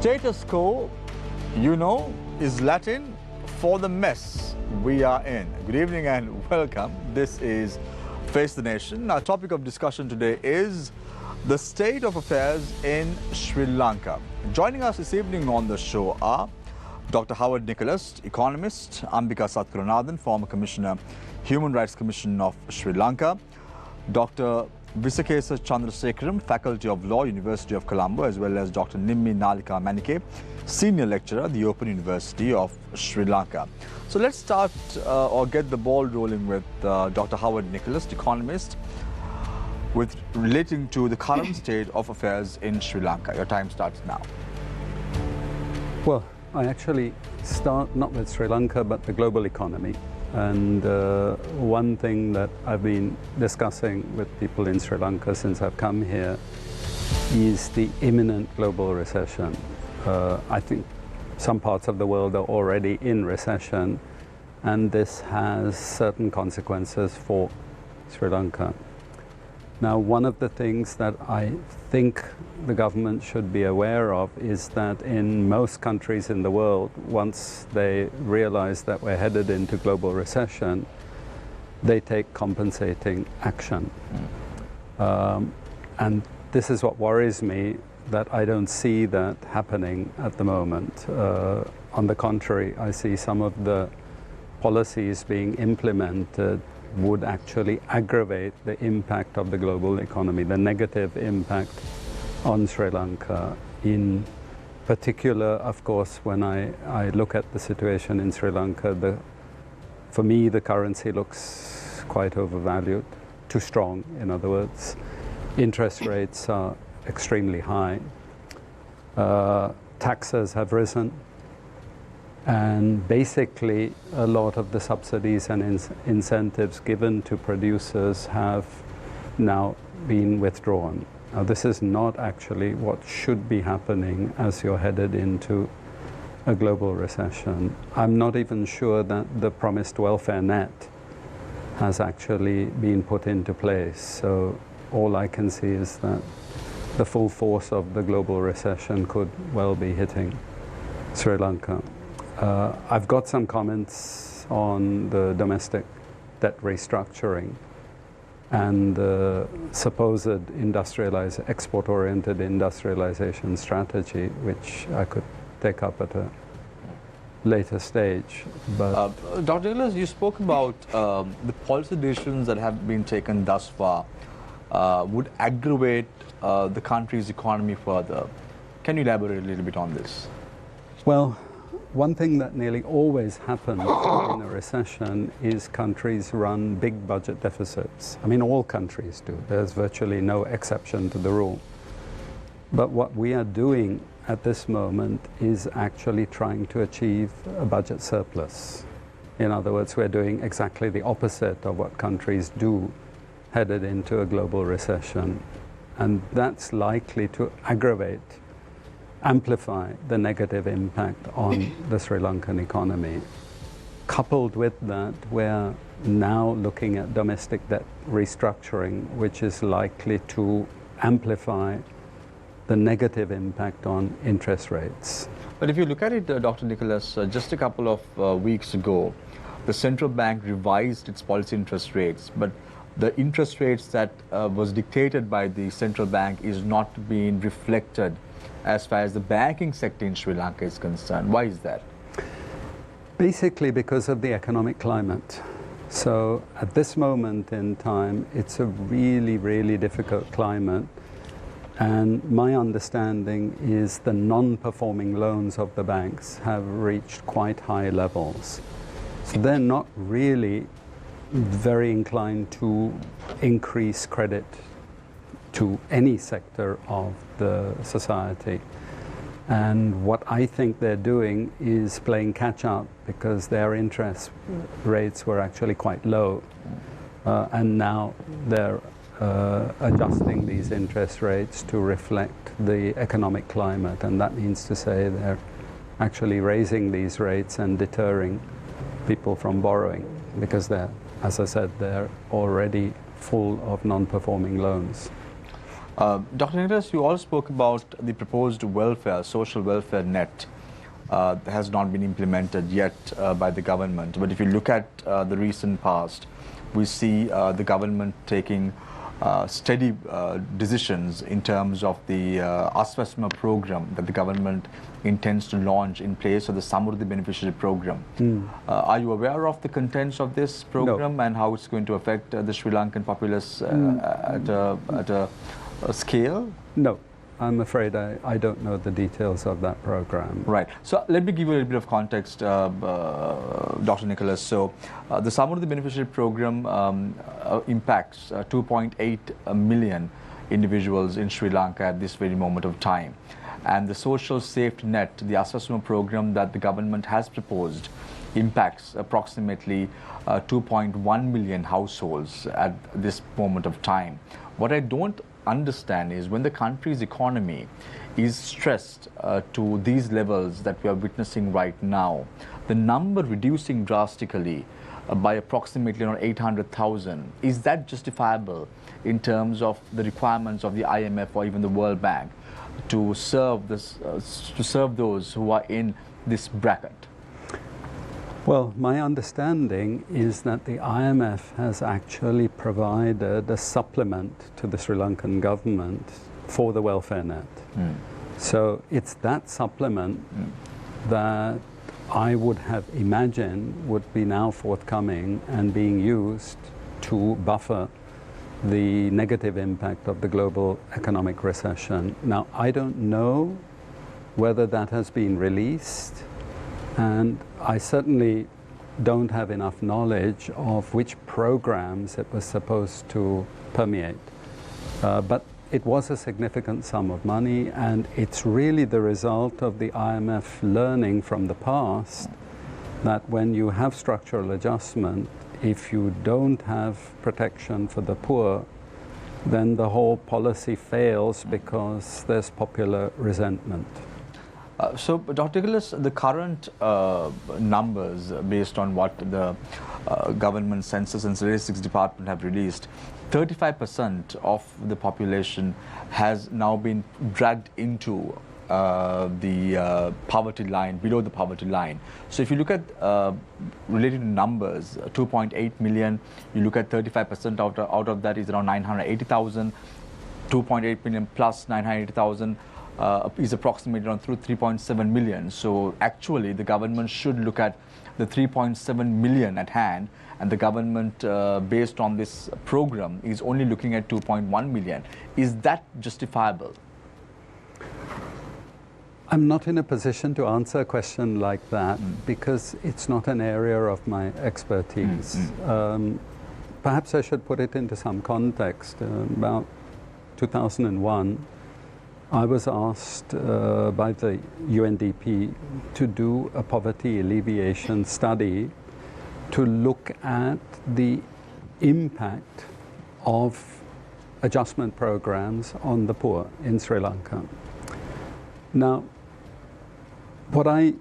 Status quo, you know, is Latin for the mess we are in. Good evening and welcome. This is Face the Nation. Our topic of discussion today is the state of affairs in Sri Lanka. Joining us this evening on the show are Dr. Howard Nicholas, economist, Ambika Satkuranathan, former Commissioner, Human Rights Commission of Sri Lanka, Dr. Visakesa Chandrasekaram, Faculty of Law, University of Colombo, as well as Dr. Nimmi Nalika Manike, Senior Lecturer, the Open University of Sri Lanka. So let's start or get the ball rolling with Dr. Howard Nicholas, economist, with relating to the current state of affairs in Sri Lanka. Your time starts now. Well, I actually start not with Sri Lanka, but the global economy. And one thing that I've been discussing with people in Sri Lanka since I've come here is the imminent global recession. I think some parts of the world are already in recession, and this has certain consequences for Sri Lanka. Now, one of the things that I think the government should be aware of is that in most countries in the world, once they realize that we're headed into global recession, they take compensating action. And this is what worries me, that I don't see that happening at the moment. On the contrary, I see some of the policies being implemented would actually aggravate the impact of the global economy, the negative impact on Sri Lanka. In particular, of course, when I look at the situation in Sri Lanka, for me the currency looks quite overvalued, too strong, in other words. Interest rates are extremely high. Taxes have risen. And basically, a lot of the subsidies and incentives given to producers have now been withdrawn. Now, this is not actually what should be happening as you're headed into a global recession. I'm not even sure that the promised welfare net has actually been put into place. So all I can see is that the full force of the global recession could well be hitting Sri Lanka. I've got some comments on the domestic debt restructuring and the supposed export-oriented industrialization strategy, which I could take up at a later stage. But Dr. Nicholas, you spoke about the policy decisions that have been taken thus far would aggravate the country's economy further. Can you elaborate a little bit on this? Well, one thing that nearly always happens in a recession is countries run big budget deficits. I mean, all countries do. There's virtually no exception to the rule. But what we are doing at this moment is actually trying to achieve a budget surplus. In other words, we're doing exactly the opposite of what countries do headed into a global recession. And that's likely to amplify the negative impact on the Sri Lankan economy. Coupled with that, we're now looking at domestic debt restructuring, which is likely to amplify the negative impact on interest rates. But if you look at it, Dr. Nicholas, just a couple of weeks ago, the central bank revised its policy interest rates, but the interest rates that was dictated by the central bank is not being reflected as far as the banking sector in Sri Lanka is concerned. Why is that? Basically because of the economic climate. So at this moment in time, it's a really, really difficult climate. And my understanding is the non-performing loans of the banks have reached quite high levels. So they're not really very inclined to increase credit to any sector of the society. And what I think they're doing is playing catch up, because their interest rates were actually quite low. And now they're adjusting these interest rates to reflect the economic climate. And that means to say they're actually raising these rates and deterring people from borrowing, because they're, as I said, they're already full of non-performing loans. Dr. Nicholas, you all spoke about the proposed social welfare net has not been implemented yet by the government. But if you look at the recent past, we see the government taking steady decisions in terms of the Aswasma program that the government intends to launch in place of the Samruddhi beneficiary program. Are you aware of the contents of this program and how it's going to affect the Sri Lankan populace at a scale? No, I'm afraid I don't know the details of that program. Right. So let me give you a little bit of context, Dr. Nicholas. So the Samruddhi beneficiary program impacts 2.8 million individuals in Sri Lanka at this very moment of time. And the social safety net, the Aswasma program that the government has proposed, impacts approximately 2.1 million households at this moment of time. What I don't understand is when the country's economy is stressed to these levels that we are witnessing right now, the number reducing drastically by approximately around 800,000, is that justifiable in terms of the requirements of the IMF or even the World Bank to serve those who are in this bracket? Well, my understanding is that the IMF has actually provided a supplement to the Sri Lankan government for the welfare net. So it's that supplement that I would have imagined would be now forthcoming and being used to buffer the negative impact of the global economic recession. Now, I don't know whether that has been released, and I certainly don't have enough knowledge of which programs it was supposed to permeate. But it was a significant sum of money, and it's really the result of the IMF learning from the past that when you have structural adjustment, if you don't have protection for the poor, then the whole policy fails because there's popular resentment. So, Dr. Nicholas, the current numbers based on what the government census and statistics department have released, 35% of the population has now been dragged into the poverty line, below the poverty line. So if you look at related numbers, 2.8 million, you look at 35% out of that is around 980,000, 2.8 million plus 980,000 is approximately around 3.7 million. So actually the government should look at the 3.7 million at hand, and the government based on this program is only looking at 2.1 million. Is that justifiable? I'm not in a position to answer a question like that because it's not an area of my expertise. Perhaps I should put it into some context. About 2001, I was asked by the UNDP to do a poverty alleviation study to look at the impact of adjustment programs on the poor in Sri Lanka. Now, what I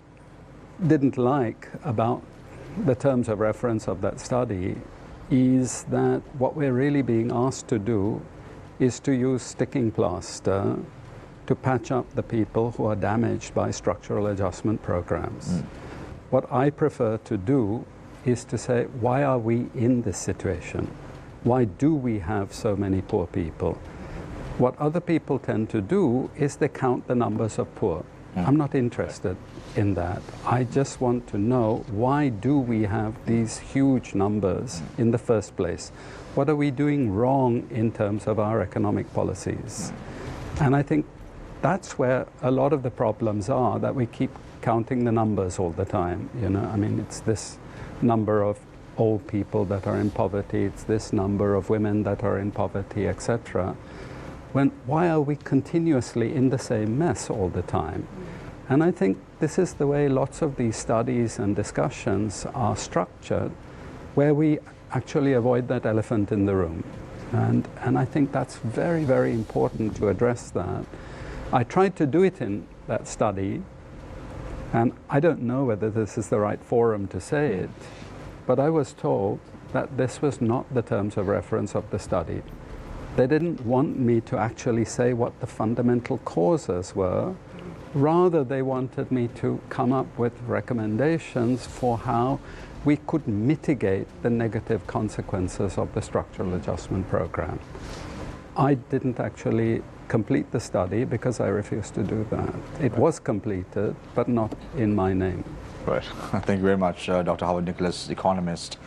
didn't like about the terms of reference of that study is that what we're really being asked to do is to use sticking plaster to patch up the people who are damaged by structural adjustment programs. What I prefer to do is to say, why are we in this situation? Why do we have so many poor people? What other people tend to do is they count the numbers of poor. I'm not interested in that. I just want to know, why do we have these huge numbers in the first place? What are we doing wrong in terms of our economic policies? And I think that's where a lot of the problems are, that we keep counting the numbers all the time. You know, I mean, it's this number of old people that are in poverty, it's this number of women that are in poverty, etc. Why are we continuously in the same mess all the time? And I think this is the way lots of these studies and discussions are structured, where we actually avoid that elephant in the room. And I think that's very, very important to address that. I tried to do it in that study, and I don't know whether this is the right forum to say it, but I was told that this was not the terms of reference of the study. They didn't want me to actually say what the fundamental causes were. Rather, they wanted me to come up with recommendations for how we could mitigate the negative consequences of the structural adjustment program. I didn't actually complete the study because I refused to do that. It was completed, but not in my name. Right. Thank you very much, Dr. Howard Nicholas, economist,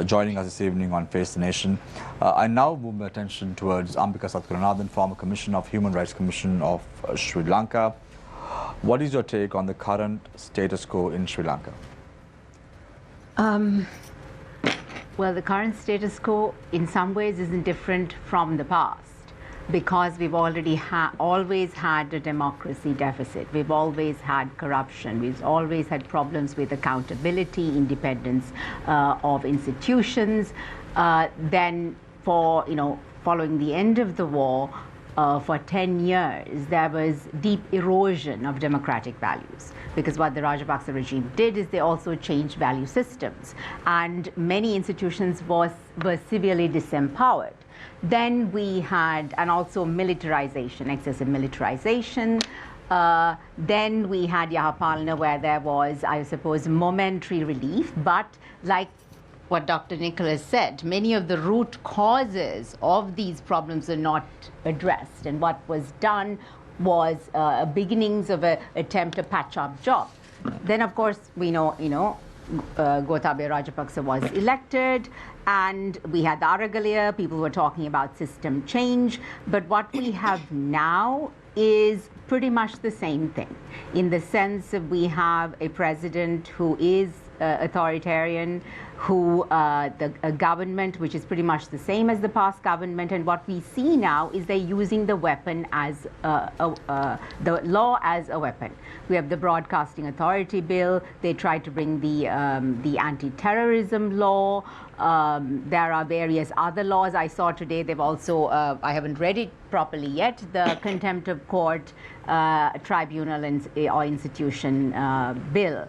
joining us this evening on Face the Nation. I now move my attention towards Ambika Satkaranathan, former Commissioner of Human Rights Commission of Sri Lanka. What is your take on the current status quo in Sri Lanka? Well, the current status quo in some ways isn't different from the past, because we've already always had a democracy deficit. We've always had corruption. We've always had problems with accountability, independence of institutions. Then following the end of the war, for 10 years, there was deep erosion of democratic values, because what the Rajapaksa regime did is they also changed value systems, and many institutions were severely disempowered. Then we had, and also militarization, excessive militarization. Then we had Yahapalana, where there was, I suppose, momentary relief, but like what Dr. Nicholas said, many of the root causes of these problems are not addressed, and what was done was beginnings of an attempt to patch up jobs. Then, of course, we know, Gotabaya Rajapaksa was elected, and we had the Aragalia. People were talking about system change, but what we have now is pretty much the same thing, in the sense that we have a president who is authoritarian, a government which is pretty much the same as the past government, and what we see now is they're using the weapon as the law as a weapon. We have the Broadcasting Authority Bill. They tried to bring the anti-terrorism law. There are various other laws. I saw today they've also, I haven't read it properly yet, the Contempt of Court Tribunal or Institution Bill.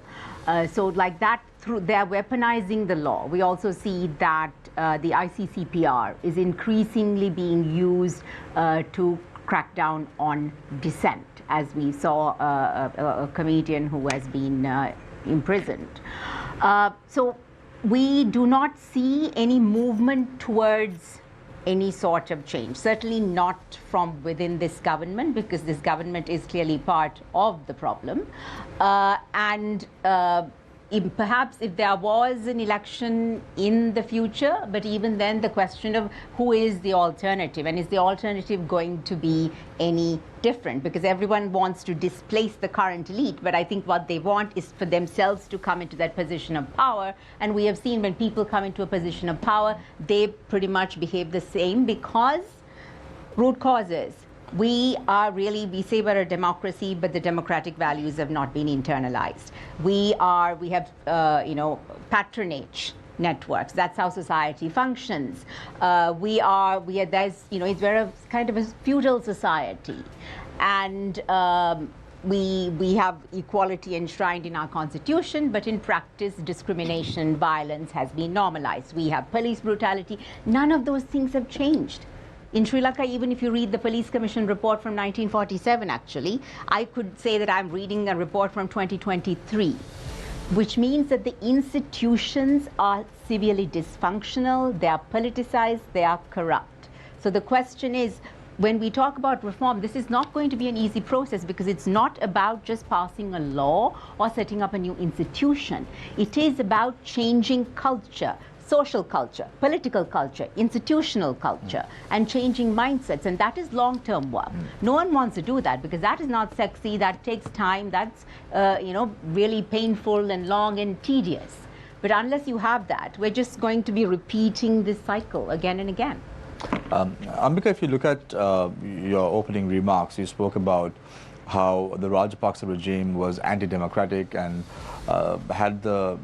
So like that, they're weaponizing the law. We also see that the ICCPR is increasingly being used to crack down on dissent, as we saw a comedian who has been imprisoned. So we do not see any movement towards any sort of change, certainly not from within this government, because this government is clearly part of the problem. Perhaps if there was an election in the future, but even then the question of who is the alternative, and is the alternative going to be any different, because everyone wants to displace the current elite, but I think what they want is for themselves to come into that position of power, and we have seen when people come into a position of power, they pretty much behave the same, because root causes. We say we're a democracy, but the democratic values have not been internalized. We have patronage networks. That's how society functions. We're a kind of a feudal society, and we have equality enshrined in our constitution, but in practice, discrimination, violence has been normalized. We have police brutality. None of those things have changed. In Sri Lanka, even if you read the Police Commission report from 1947, actually, I could say that I'm reading a report from 2023, which means that the institutions are severely dysfunctional, they are politicized, they are corrupt. So the question is, when we talk about reform, this is not going to be an easy process, because it's not about just passing a law or setting up a new institution. It is about changing culture, social culture, political culture, institutional culture, and changing mindsets, and that is long-term work. No one wants to do that, because that is not sexy, that takes time, that's really painful and long and tedious. But unless you have that, we're just going to be repeating this cycle again and again. Ambika, if you look at your opening remarks, you spoke about how the Rajapaksa regime was anti-democratic and had the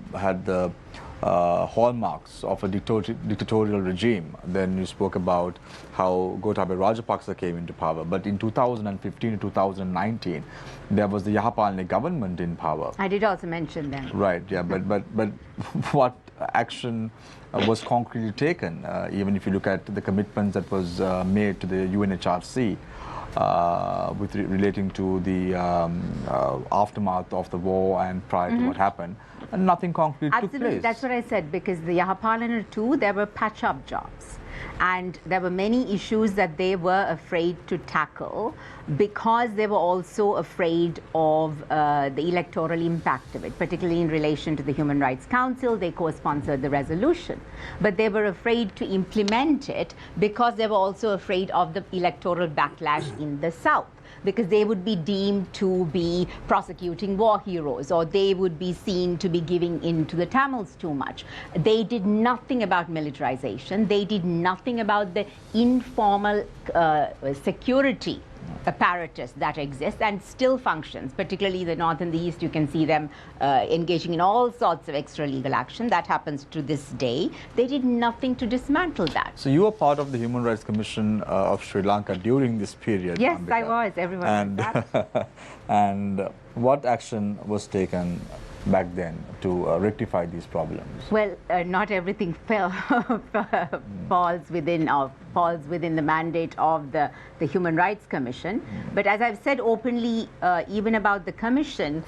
hallmarks of a dictatorial regime. Then you spoke about how Gotabaya Rajapaksa came into power. But in 2015 and 2019, there was the Yahapalana government in power. I did also mention that. Right, yeah, but what action was concretely taken? Even if you look at the commitments that was made to the UNHRC relating to the aftermath of the war and prior to what happened, and nothing concrete took place. That's what I said, because the Yahapalana too, there were patch-up jobs. And there were many issues that they were afraid to tackle because they were also afraid of the electoral impact of it, particularly in relation to the Human Rights Council. They co-sponsored the resolution. But they were afraid to implement it because they were also afraid of the electoral backlash in the South, because they would be deemed to be prosecuting war heroes, or they would be seen to be giving in to the Tamils too much. They did nothing about militarization. They did nothing about the informal security apparatus that exists and still functions, particularly the North and the East. You can see them engaging in all sorts of extra-legal action. That happens to this day. They did nothing to dismantle that. So you were part of the Human Rights Commission of Sri Lanka during this period. Yes, Ambika. I was. Everyone was that. And what action was taken back then to rectify these problems? Well, not everything falls within the mandate of the Human Rights Commission. But as I've said openly, even about the Commission,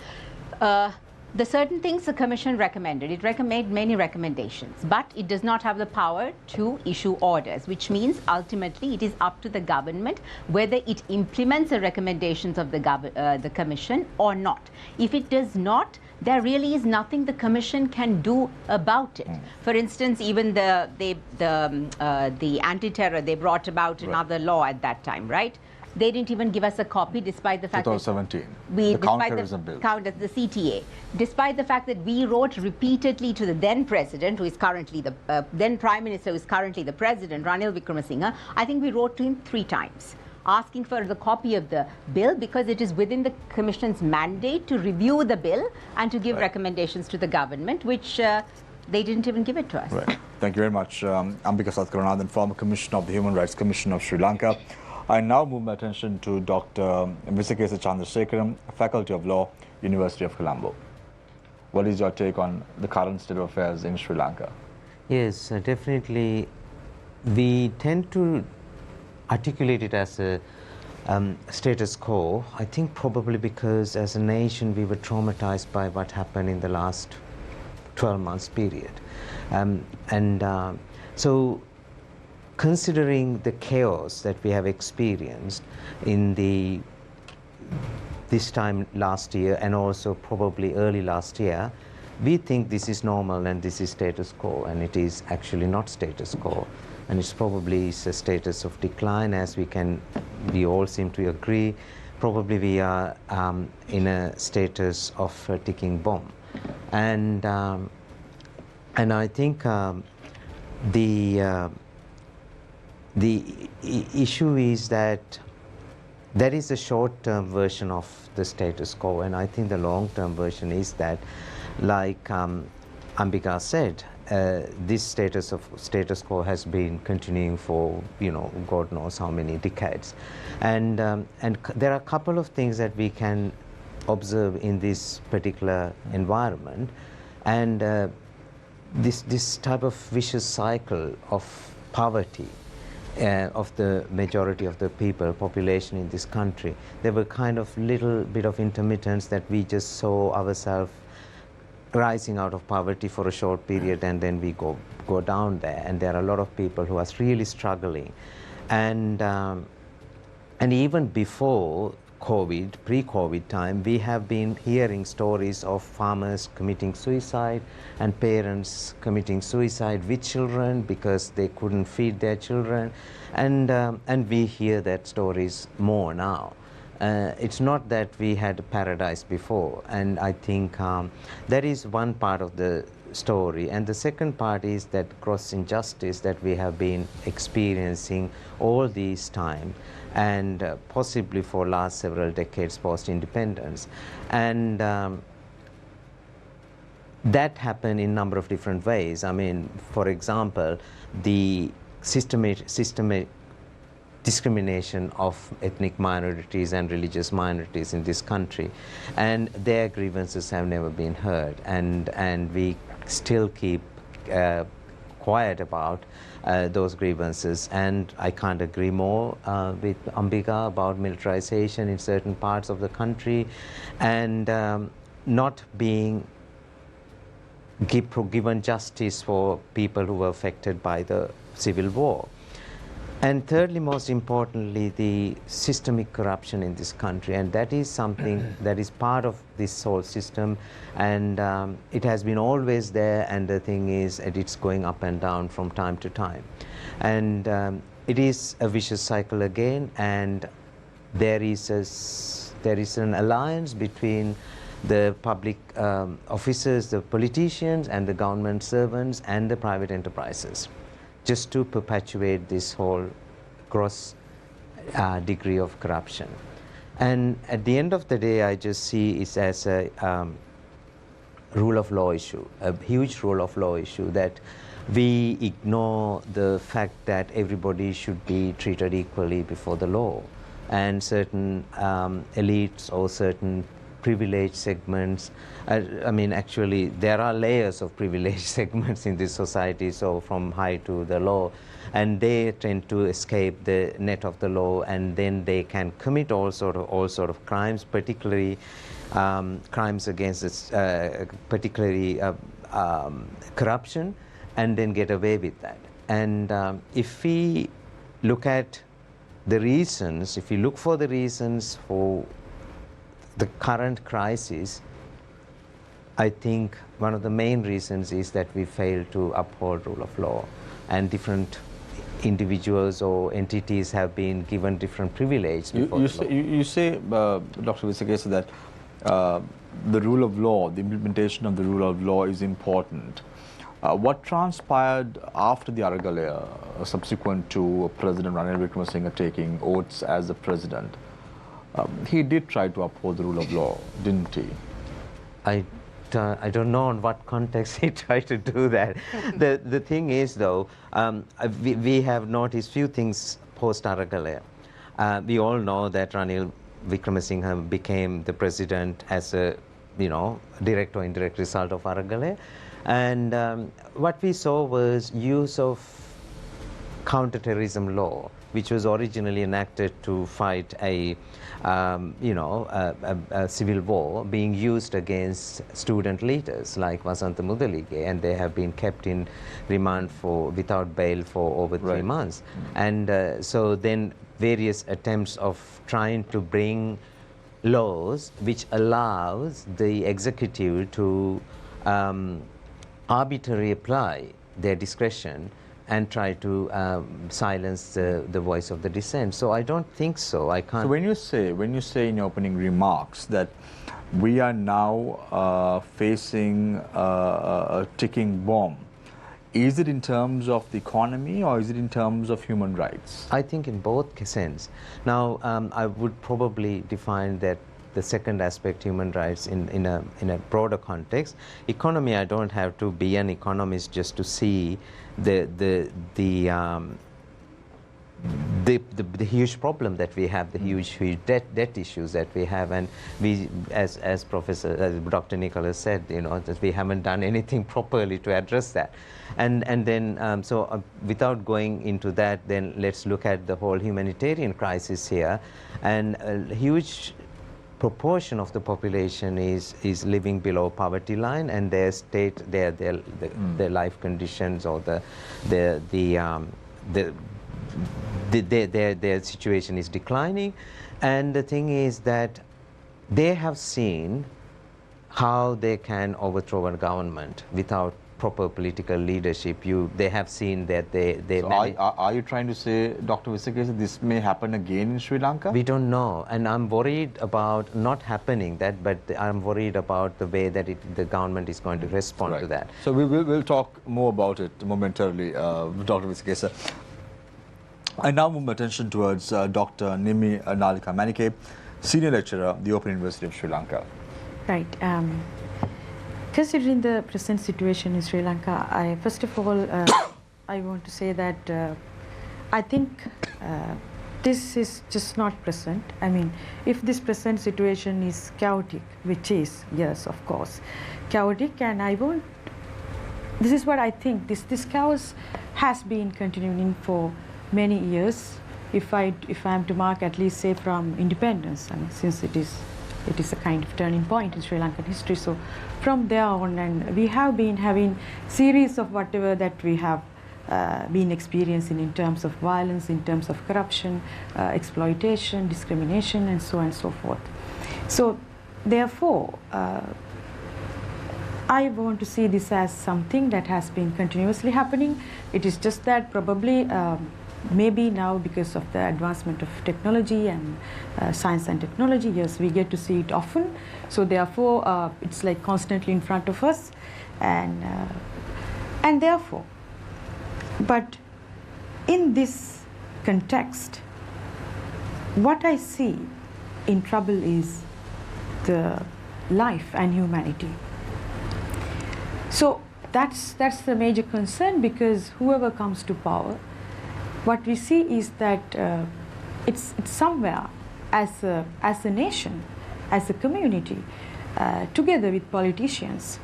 the certain things the Commission recommended. It recommended many recommendations, but it does not have the power to issue orders, which means ultimately it is up to the government whether it implements the recommendations of the Commission or not. If it does not, there really is nothing the Commission can do about it. For instance, even the anti-terror, they brought about another law at that time, right? They didn't even give us a copy, despite the fact 2017, the counterterrorism bill. The CTA, despite the fact that we wrote repeatedly to the then president, who is currently the then prime minister, who is currently the president, Ranil Wickremesinghe. I think we wrote to him 3 times, asking for the copy of the bill, because it is within the Commission's mandate to review the bill and to give recommendations to the government, which they didn't even give it to us. Right. Thank you very much, Ambika Satkaranathan, former Commissioner of the Human Rights Commission of Sri Lanka. I now move my attention to Dr. Visekesa Chandrasekaran, Faculty of Law, University of Colombo. What is your take on the current state of affairs in Sri Lanka? Yes, definitely. We tend to articulate it as a status quo. I think probably because as a nation we were traumatized by what happened in the last 12 months period. So considering the chaos that we have experienced in this time last year and also probably early last year, we think this is normal and this is status quo, and it is actually not status quo, and it's probably a status of decline, as we all seem to agree. Probably we are in a status of a ticking bomb, and I think the issue is that there is a short-term version of the status quo, and I think the long-term version is that, like Ambika said, this status quo has been continuing for, God knows how many decades, and there are a couple of things that we can observe in this particular environment, and this type of vicious cycle of poverty of the majority of the population in this country. There were kind of little bit of intermittence that we just saw ourselves rising out of poverty for a short period, and then we go down there, and there are a lot of people who are really struggling, and even before COVID, pre-COVID time, we have been hearing stories of farmers committing suicide and parents committing suicide with children because they couldn't feed their children, and we hear that stories more now. It's not that we had a paradise before, and I think that is one part of the story. And the second part is that gross injustice that we have been experiencing all this time, and possibly for last several decades post-independence. And that happened in a number of different ways. I mean, for example, the systematic discrimination of ethnic minorities and religious minorities in this country, and their grievances have never been heard, and we still keep quiet about those grievances. And I can't agree more with Ambika about militarization in certain parts of the country and not being given justice for people who were affected by the civil war. And thirdly, most importantly, the systemic corruption in this country, and that is something that is part of this whole system, and it has been always there, and the thing is that it's going up and down from time to time. And it is a vicious cycle again, and there is an alliance between the public officers, the politicians, and the government servants, and the private enterprises, just to perpetuate this whole gross degree of corruption. And at the end of the day, I just see it as a rule of law issue, a huge rule of law issue, that we ignore the fact that everybody should be treated equally before the law, and certain elites or certain privileged segments. I mean, actually, there are layers of privileged segments in this society, so from high to the low, and they tend to escape the net of the law, and then they can commit all sort of crimes, particularly crimes against particularly corruption, and then get away with that. And if we look at the reasons, if we look for the reasons for the current crisis, I think one of the main reasons is that we fail to uphold rule of law, and different individuals or entities have been given different privileges. You say, Dr. Visekesa, that the rule of law, the implementation of the rule of law is important. What transpired after the Aragalaya, subsequent to President Ranil Wickremesinghe taking oaths as the president? He did try to uphold the rule of law, didn't he? I don't know in what context he tried to do that. The thing is, though, we have noticed few things post Aragalaya. We all know that Ranil Wickremesinghe became the president as a, direct or indirect result of Aragalaya, and what we saw was use of counterterrorism law, which was originally enacted to fight a civil war, being used against student leaders like Vasantha Mudalige, and they have been kept in remand without bail for over 3 months. And so then various attempts of trying to bring laws which allows the executive to arbitrarily apply their discretion and try to silence the voice of the dissent. So I don't think so. I can't. So when you say in your opening remarks that we are now facing a ticking bomb, is it in terms of the economy or is it in terms of human rights? I think in both sense. Now, I would probably define that the second aspect, human rights, in a broader context. Economy, I don't have to be an economist just to see the huge problem that we have, the huge debt issues that we have, and we, as Dr. Nicholas said, that we haven't done anything properly to address that. And then, without going into that, then let's look at the whole humanitarian crisis here, and a huge proportion of the population is living below poverty line, and their life conditions or their situation is declining. And the thing is that they have seen how they can overthrow a government without proper political leadership. They have seen that they so are you trying to say, Dr. Visekesa, this may happen again in Sri Lanka? We don't know, and I'm worried about not happening that, but I'm worried about the way that the government is going to respond to that. So we'll talk more about it momentarily, Dr. Visekesa. I now move my attention towards Dr. Nimi Nalika Manike, Senior Lecturer at the Open University of Sri Lanka. Right. Considering the present situation in Sri Lanka, first of all, I want to say that I think this is just not present. I mean, if this present situation is chaotic, which is, yes, of course, chaotic, and I won't this is what I think. This chaos has been continuing for many years. If I am to mark, at least say from independence, I mean, since it is a kind of turning point in Sri Lankan history. So from there on, and we have been having series of whatever that we have been experiencing in terms of violence, in terms of corruption, exploitation, discrimination, and so on and so forth. So therefore, I want to see this as something that has been continuously happening. It is just that probably maybe now, because of the advancement of technology and science and technology, yes, we get to see it often. So therefore, it's like constantly in front of us, and therefore, but in this context, what I see in trouble is the life and humanity. So that's the major concern, because whoever comes to power, what we see is that it's somewhere as a nation, as a community, together with politicians.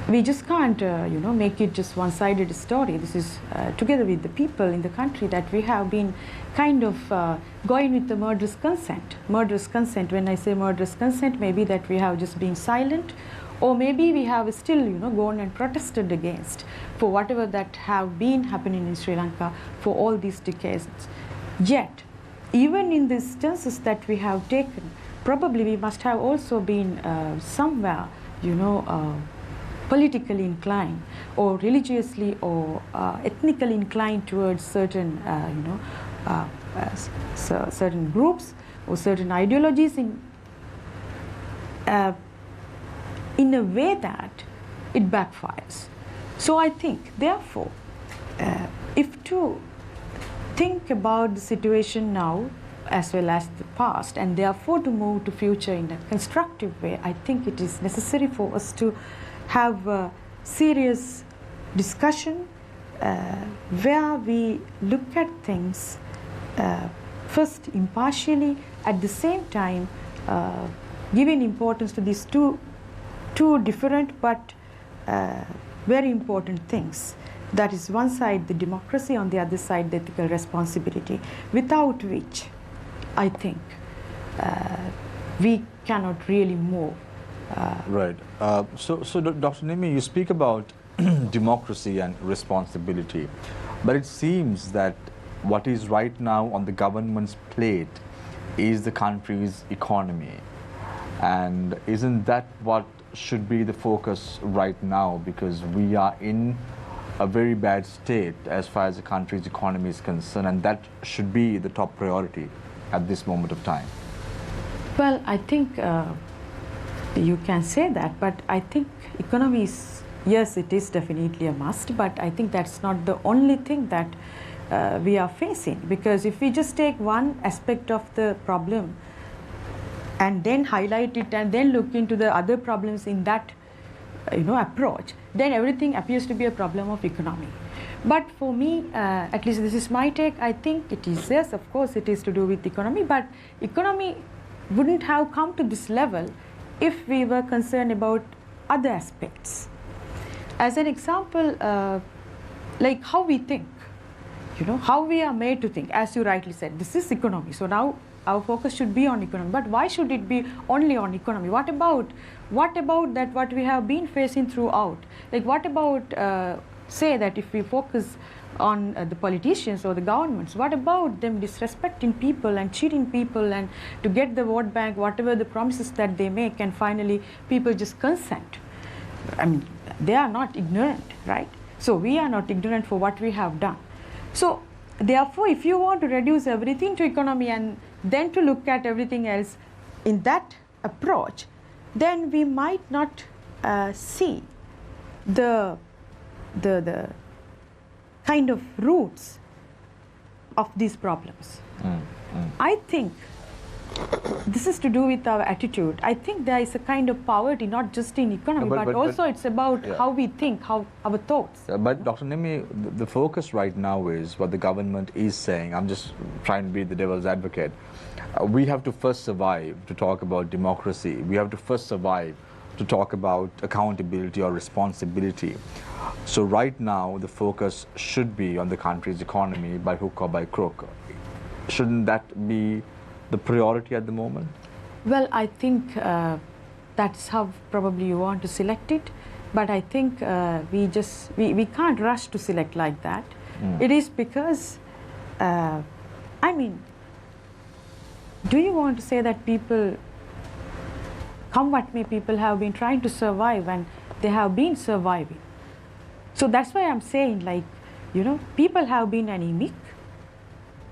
We just can't, make it just one-sided story. This is together with the people in the country that we have been kind of going with the murderous consent. Murderous consent. When I say murderous consent, maybe that we have just been silent, or maybe we have still, gone and protested against for whatever that have been happening in Sri Lanka for all these decades. Yet, even in the stances that we have taken, probably we must have also been somewhere, politically inclined, or religiously, or ethnically inclined towards certain, certain groups or certain ideologies in a way that it backfires. So I think, therefore, if to think about the situation now as well as the past, and therefore to move to future in a constructive way, I think it is necessary for us to have a serious discussion where we look at things first impartially, at the same time giving importance to these two different but very important things. That is, one side the democracy, on the other side the ethical responsibility, without which I think we cannot really move. Right. So Dr. Nimi, you speak about democracy and responsibility, but it seems that what is right now on the government's plate is the country's economy. And isn't that what should be the focus right now, because we are in a very bad state as far as the country's economy is concerned, and that should be the top priority at this moment of time? Well, I think you can say that, but I think economy is, yes, it is definitely a must, but I think that's not the only thing that we are facing, because if we just take one aspect of the problem and then highlight it and then look into the other problems in that approach, then everything appears to be a problem of economy. But for me, at least this is my take, I think it is, yes, of course it is to do with economy, but economy wouldn't have come to this level if we were concerned about other aspects. As an example, like how we think, how we are made to think. As you rightly said, this is economy, so now our focus should be on economy. But why should it be only on economy? What about that what we have been facing throughout? Like what about, say that if we focus on the politicians or the governments, what about them disrespecting people and cheating people and to get the vote bank, whatever the promises that they make, and finally people just consent? I mean, they are not ignorant, right? So we are not ignorant for what we have done. So therefore, if you want to reduce everything to economy and then to look at everything else in that approach, then we might not see the kind of roots of these problems. I think this is to do with our attitude. I think there is a kind of poverty, not just in economy, but also it's about how we think, how our thoughts. But Dr. Nimi, the focus right now is what the government is saying. I'm just trying to be the devil's advocate. We have to first survive to talk about democracy. We have to first survive to talk about accountability or responsibility. So right now, the focus should be on the country's economy by hook or by crook. Shouldn't that be the priority at the moment? Well, I think that's how probably you want to select it. But I think we can't rush to select like that. It is because, I mean, do you want to say that people, come what may, people have been trying to survive and they have been surviving. So that's why I'm saying, like, you know, people have been anemic.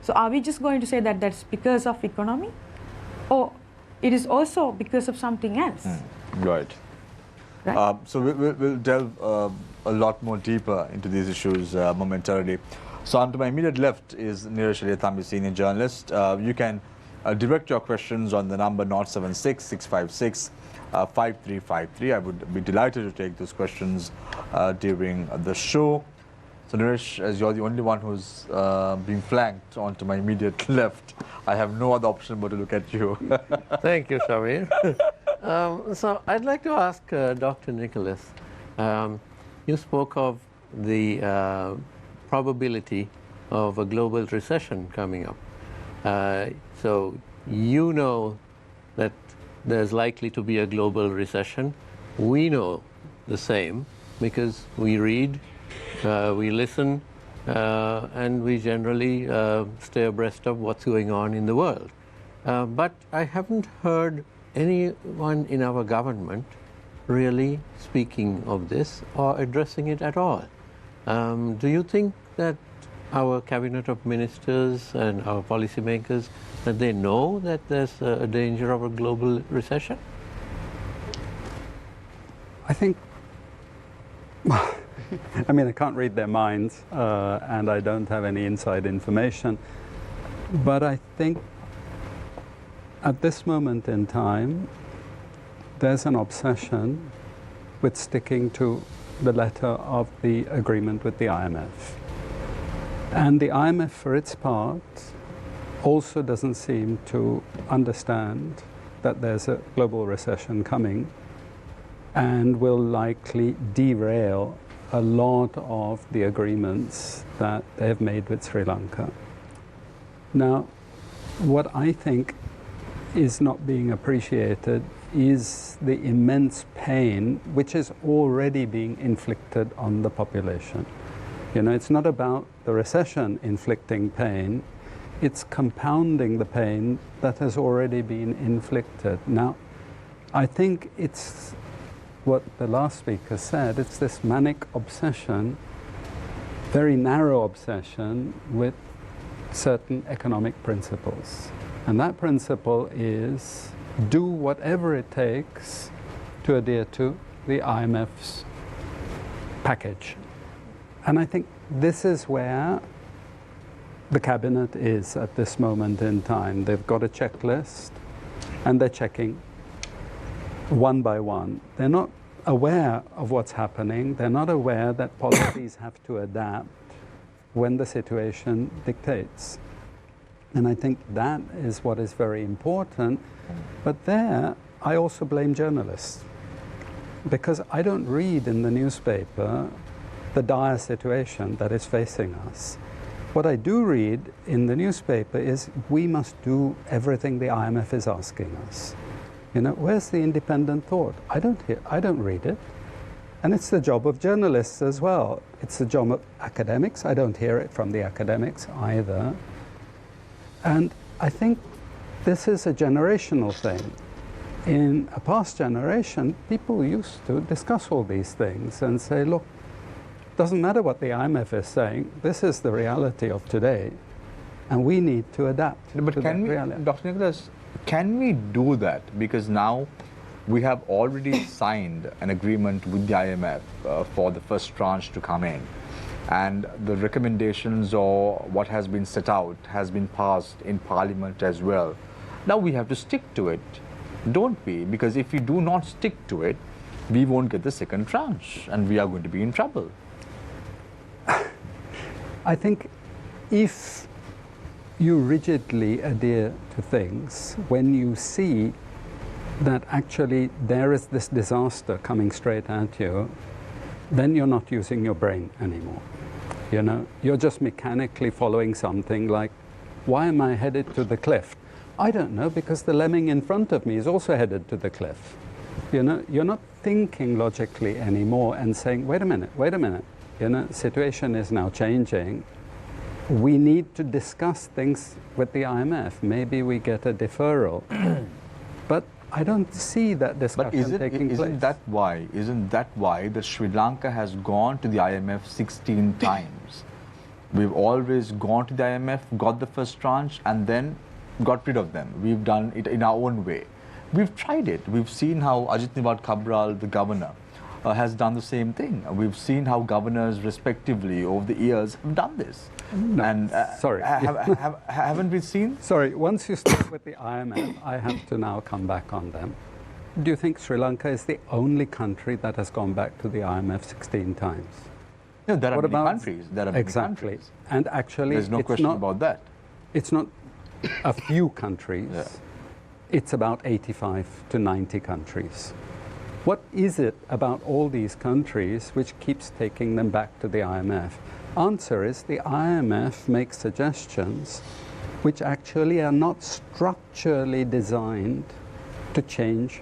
So are we just going to say that that's because of economy? Or it is also because of something else? Right. Right? So we'll delve a lot more deeper into these issues momentarily. So on to my immediate left is Neeraj Aliyathambi, senior journalist. You can direct your questions on the number 076 656 5353. I would be delighted to take those questions during the show. So Neeraj, as you're the only one who's being flanked onto my immediate left, I have no other option but to look at you. Thank you, Samir. So I'd like to ask Dr. Nicholas, you spoke of the probability of a global recession coming up. So you know that there's likely to be a global recession. We know the same because we read, we listen, and we generally stay abreast of what's going on in the world. But I haven't heard anyone in our government really speaking of this or addressing it at all. Do you think that our cabinet of ministers and our policymakers, that they know that there's a danger of a global recession? I think, I mean, I can't read their minds, and I don't have any inside information, but I think at this moment in time, there's an obsession with sticking to the letter of the agreement with the IMF. And the IMF, for its part, also doesn't seem to understand that there's a global recession coming and will likely derail a lot of the agreements that they've made with Sri Lanka. Now, what I think is not being appreciated is the immense pain which is already being inflicted on the population. You know, it's not about the recession inflicting pain, it's compounding the pain that has already been inflicted. Now, I think it's what the last speaker said, it's this manic obsession, very narrow obsession with certain economic principles. And that principle is do whatever it takes to adhere to the IMF's package. And I think this is where the cabinet is at this moment in time. They've got a checklist and they're checking one by one. They're not aware of what's happening. They're not aware that policies have to adapt when the situation dictates. And I think that is what is very important. But there, I also blame journalists. Because I don't read in the newspaper the dire situation that is facing us. What I do read in the newspaper is we must do everything the IMF is asking us. You know, where's the independent thought? I don't read it. And it's the job of journalists as well. It's the job of academics. I don't hear it from the academics either. And I think this is a generational thing. In a past generation, people used to discuss all these things and say, look, it doesn't matter what the IMF is saying, this is the reality of today, and we need to adapt But to can that we, reality. Dr. Nicholas, can we do that? Because now we have already signed an agreement with the IMF for the first tranche to come in. And the recommendations or what has been set out has been passed in Parliament as well. Now we have to stick to it, don't we? Because if we do not stick to it, we won't get the second tranche and we are going to be in trouble. I think if you rigidly adhere to things, when you see that actually there is this disaster coming straight at you, then you're not using your brain anymore. You know, you're just mechanically following something like, why am I headed to the cliff? I don't know, because the lemming in front of me is also headed to the cliff. You know, you're not thinking logically anymore and saying, wait a minute, you know, situation is now changing. We need to discuss things with the IMF. Maybe we get a deferral. But I don't see that discussion taking place. Isn't that why that Sri Lanka has gone to the IMF 16 times? We've always gone to the IMF, got the first tranche, and then got rid of them. We've done it in our own way. We've tried it. We've seen how Ajit Nivard Cabral, the governor, has done the same thing. We've seen how governors, respectively, over the years have done this. No, and sorry, haven't we seen? Sorry, once you start with the IMF, I have to now come back on them. Do you think Sri Lanka is the only country that has gone back to the IMF 16 times? No, there are many countries. There are many exactly. countries. And actually, there's no question about that. It's not a few countries. Yeah. It's about 85 to 90 countries. What is it about all these countries which keeps taking them back to the IMF? Answer is the IMF makes suggestions which actually are not structurally designed to change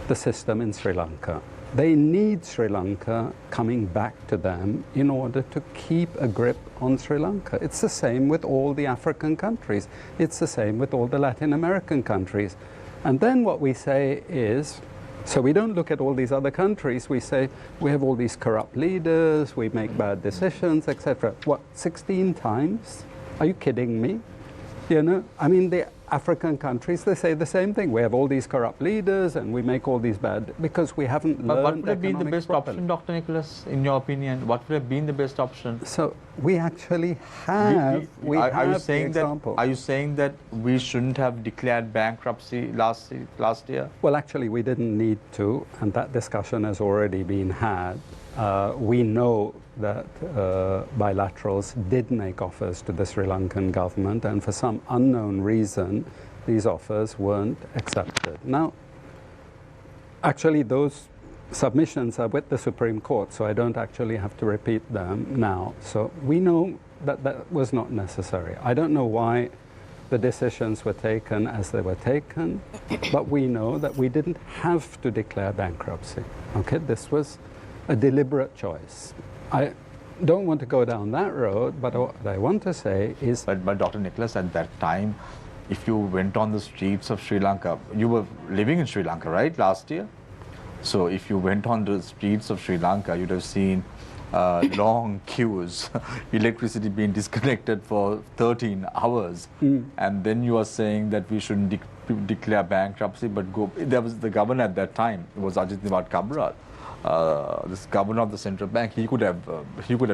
the system in Sri Lanka. They need Sri Lanka coming back to them in order to keep a grip on Sri Lanka. It's the same with all the African countries. It's the same with all the Latin American countries. And then what we say is, so we don't look at all these other countries, we say we have all these corrupt leaders, we make bad decisions, etc. What, 16 times? Are you kidding me? You know, I mean, the African countries, they say the same thing. We have all these corrupt leaders and we make all these bad, because we haven't learned. But what would have been the best properly. option, Dr. Nicholas, in your opinion? What would have been the best option? So we actually have, are you saying the example. Are you saying that we shouldn't have declared bankruptcy last year? Well, actually, we didn't need to, and that discussion has already been had. We know that bilaterals did make offers to the Sri Lankan government, and for some unknown reason, these offers weren't accepted. Now, actually, those submissions are with the Supreme Court, so I don't actually have to repeat them now. So we know that that was not necessary. I don't know why the decisions were taken as they were taken, but we know that we didn't have to declare bankruptcy. Okay, this was a deliberate choice. I don't want to go down that road, but what I want to say is... But Dr. Nicholas, at that time, if you went on the streets of Sri Lanka, you were living in Sri Lanka, right, last year? So if you went on the streets of Sri Lanka, you'd have seen long queues, electricity being disconnected for 13 hours. And then you are saying that we shouldn't declare bankruptcy, but go... There was the governor at that time, it was Ajit Nivard Cabral. This governor of the central bank, he could have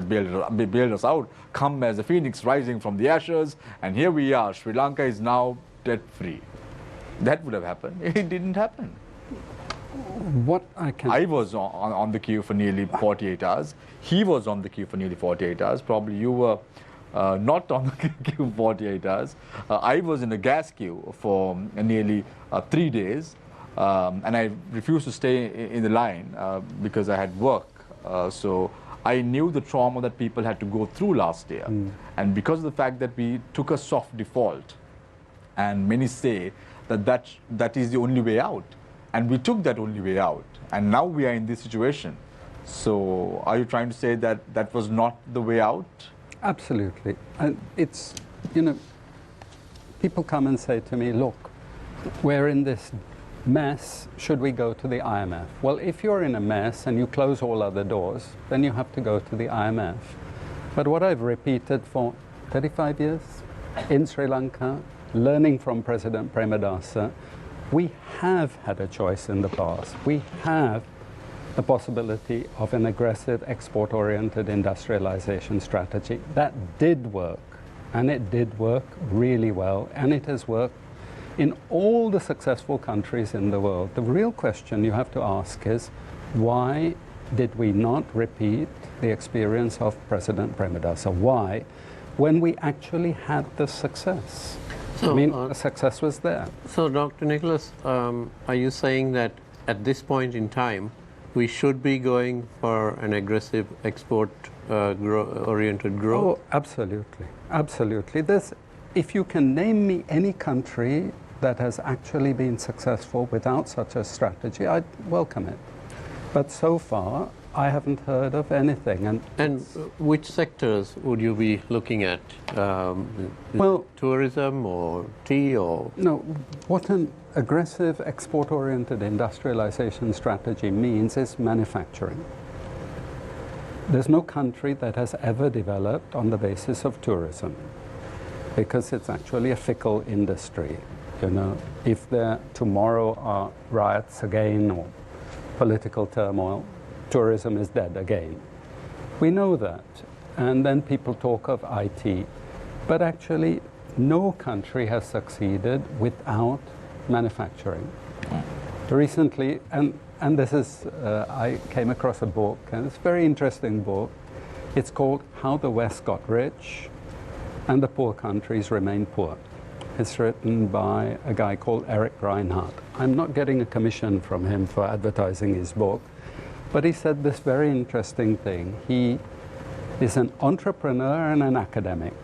bailed us out, come as a phoenix rising from the ashes, and here we are. Sri Lanka is now debt free. That would have happened. It didn't happen. What I was on the queue for nearly 48 hours. He was on the queue for nearly 48 hours. Probably you were not on the queue for 48 hours. I was in a gas queue for nearly 3 days. And I refused to stay in the line because I had work. So I knew the trauma that people had to go through last year. And because of the fact that we took a soft default, and many say that is the only way out. And we took that only way out. And now we are in this situation. So are you trying to say that that was not the way out? Absolutely. And it's, you know, people come and say to me, look, we're in this mess, should we go to the IMF? Well, if you're in a mess and you close all other doors, then you have to go to the IMF. But what I've repeated for 35 years in Sri Lanka, learning from President Premadasa, we have had a choice in the past. We have the possibility of an aggressive export-oriented industrialization strategy. That did work, and it did work really well, and it has worked in all the successful countries in the world. The real question you have to ask is, why did we not repeat the experience of President Premadasa? Why? When we actually had the success. So, I mean, the success was there. So, Dr. Nicholas, are you saying that at this point in time, we should be going for an aggressive export-oriented growth? Oh, absolutely. Absolutely. If you can name me any country that has actually been successful without such a strategy, I'd welcome it. But so far, I haven't heard of anything. And which sectors would you be looking at? Well, tourism or tea or? No, what an aggressive export-oriented industrialization strategy means is manufacturing. There's no country that has ever developed on the basis of tourism, because it's actually a fickle industry. You know, if there tomorrow are riots again or political turmoil, tourism is dead again. We know that. And then people talk of IT. But actually, no country has succeeded without manufacturing. Recently, and this is, I came across a book, and it's a very interesting book. It's called How the West Got Rich and the Poor Countries Remain Poor. It's written by a guy called Eric Reinhardt. I'm not getting a commission from him for advertising his book, but he said this very interesting thing. He is an entrepreneur and an academic.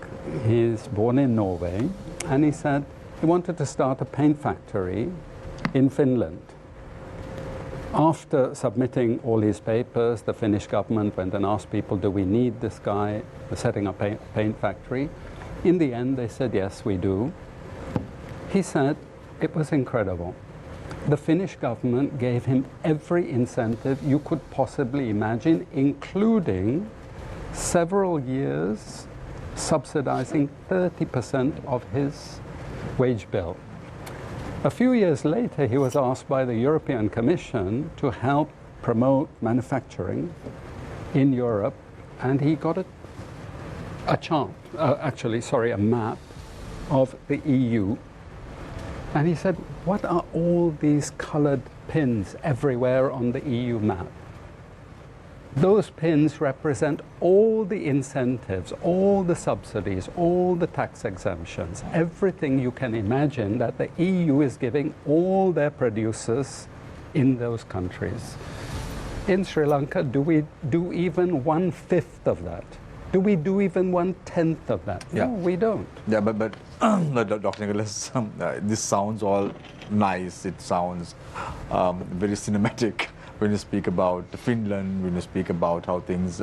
He's born in Norway, and he said he wanted to start a paint factory in Finland. After submitting all his papers, the Finnish government went and asked people, do we need this guy setting up a paint factory? In the end, they said, yes, we do. He said it was incredible. The Finnish government gave him every incentive you could possibly imagine, including several years subsidizing 30% of his wage bill. A few years later, he was asked by the European Commission to help promote manufacturing in Europe, and he got a map of the EU. And he said, what are all these colored pins everywhere on the EU map? Those pins represent all the incentives, all the subsidies, all the tax exemptions, everything you can imagine that the EU is giving all their producers in those countries. In Sri Lanka, do we do even 1/5 of that? Do we do even 1/10 of that? Yeah. No, we don't. Yeah, but Dr. Nicholas, this sounds all nice. It sounds very cinematic when you speak about Finland, when you speak about how things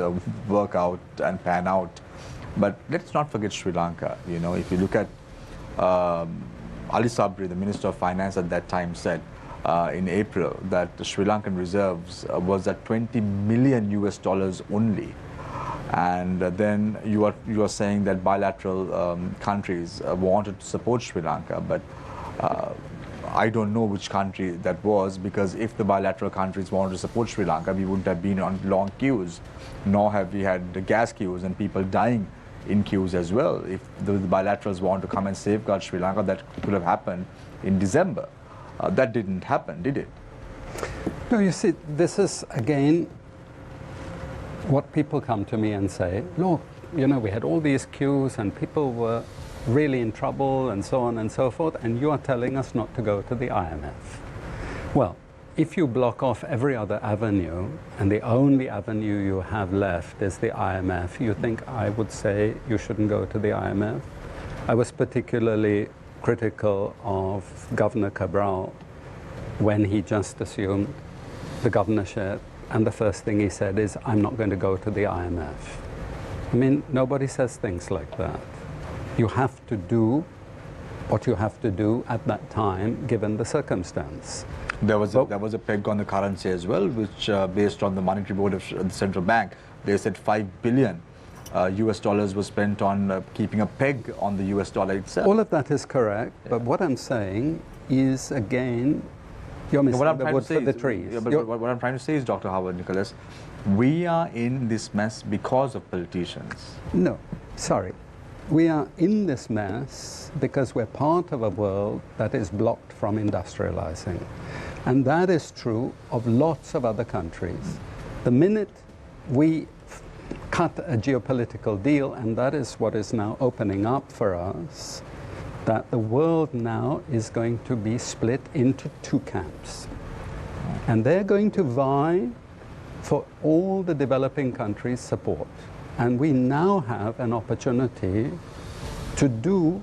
work out and pan out. But let's not forget Sri Lanka. You know, if you look at Ali Sabri, the Minister of Finance at that time, said in April that the Sri Lankan reserves was at $20 million only. And then you are saying that bilateral countries wanted to support Sri Lanka, but I don't know which country that was, because if the bilateral countries wanted to support Sri Lanka, we wouldn't have been on long queues, nor have we had the gas queues and people dying in queues as well. If the bilaterals want to come and safeguard Sri Lanka, that could have happened in December. That didn't happen, did it? No, you see, this is again what people come to me and say, look, you know, we had all these queues and people were really in trouble and so on and so forth, and you are telling us not to go to the IMF. Well, if you block off every other avenue and the only avenue you have left is the IMF, you think I would say you shouldn't go to the IMF? I was particularly critical of Governor Cabral when he just assumed the governorship, and the first thing he said is, I'm not going to go to the IMF. I mean, nobody says things like that. You have to do what you have to do at that time, given the circumstance. There was a peg on the currency as well, which based on the Monetary Board of the Central Bank, they said $5 billion US dollars was spent on keeping a peg on the US dollar itself. All of that is correct, but what I'm saying is, again, you're missing the wood for the trees. Yeah, but what I'm trying to say is, Dr. Howard Nicholas, we are in this mess because of politicians. No, sorry. We are in this mess because we're part of a world that is blocked from industrializing. And that is true of lots of other countries. The minute we cut a geopolitical deal, and that is what is now opening up for us, that the world now is going to be split into two camps. And they're going to vie for all the developing countries' support. And we now have an opportunity to do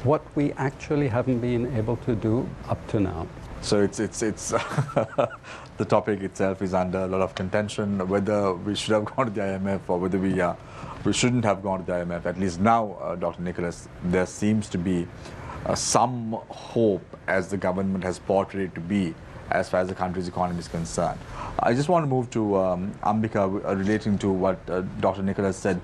what we actually haven't been able to do up to now. So it's the topic itself is under a lot of contention, whether we should have gone to the IMF or whether we shouldn't have gone to the IMF. At least now, Dr. Nicholas, there seems to be some hope, as the government has portrayed it to be, as far as the country's economy is concerned. I just want to move to Ambika relating to what Dr. Nicholas said.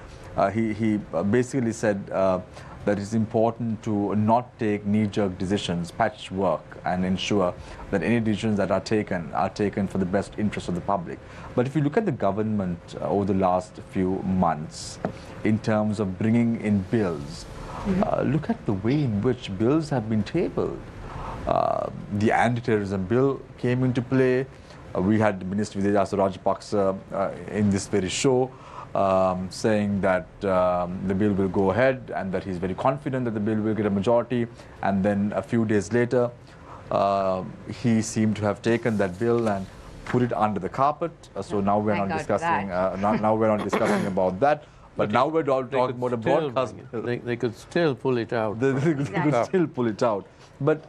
He basically said that it's important to not take knee-jerk decisions, patchwork, and ensure that any decisions that are taken for the best interest of the public. But if you look at the government over the last few months, in terms of bringing in bills, look at the way in which bills have been tabled. The anti-terrorism bill came into play. We had Minister Vijayasa Rajapaksa in this very show saying that the bill will go ahead and that he's very confident that the bill will get a majority. And then a few days later, he seemed to have taken that bill and put it under the carpet. So now we're not discussing. Now we're not discussing about that. But now we're all talking about a broadcast bill. They could still pull it out. They could still pull it out. But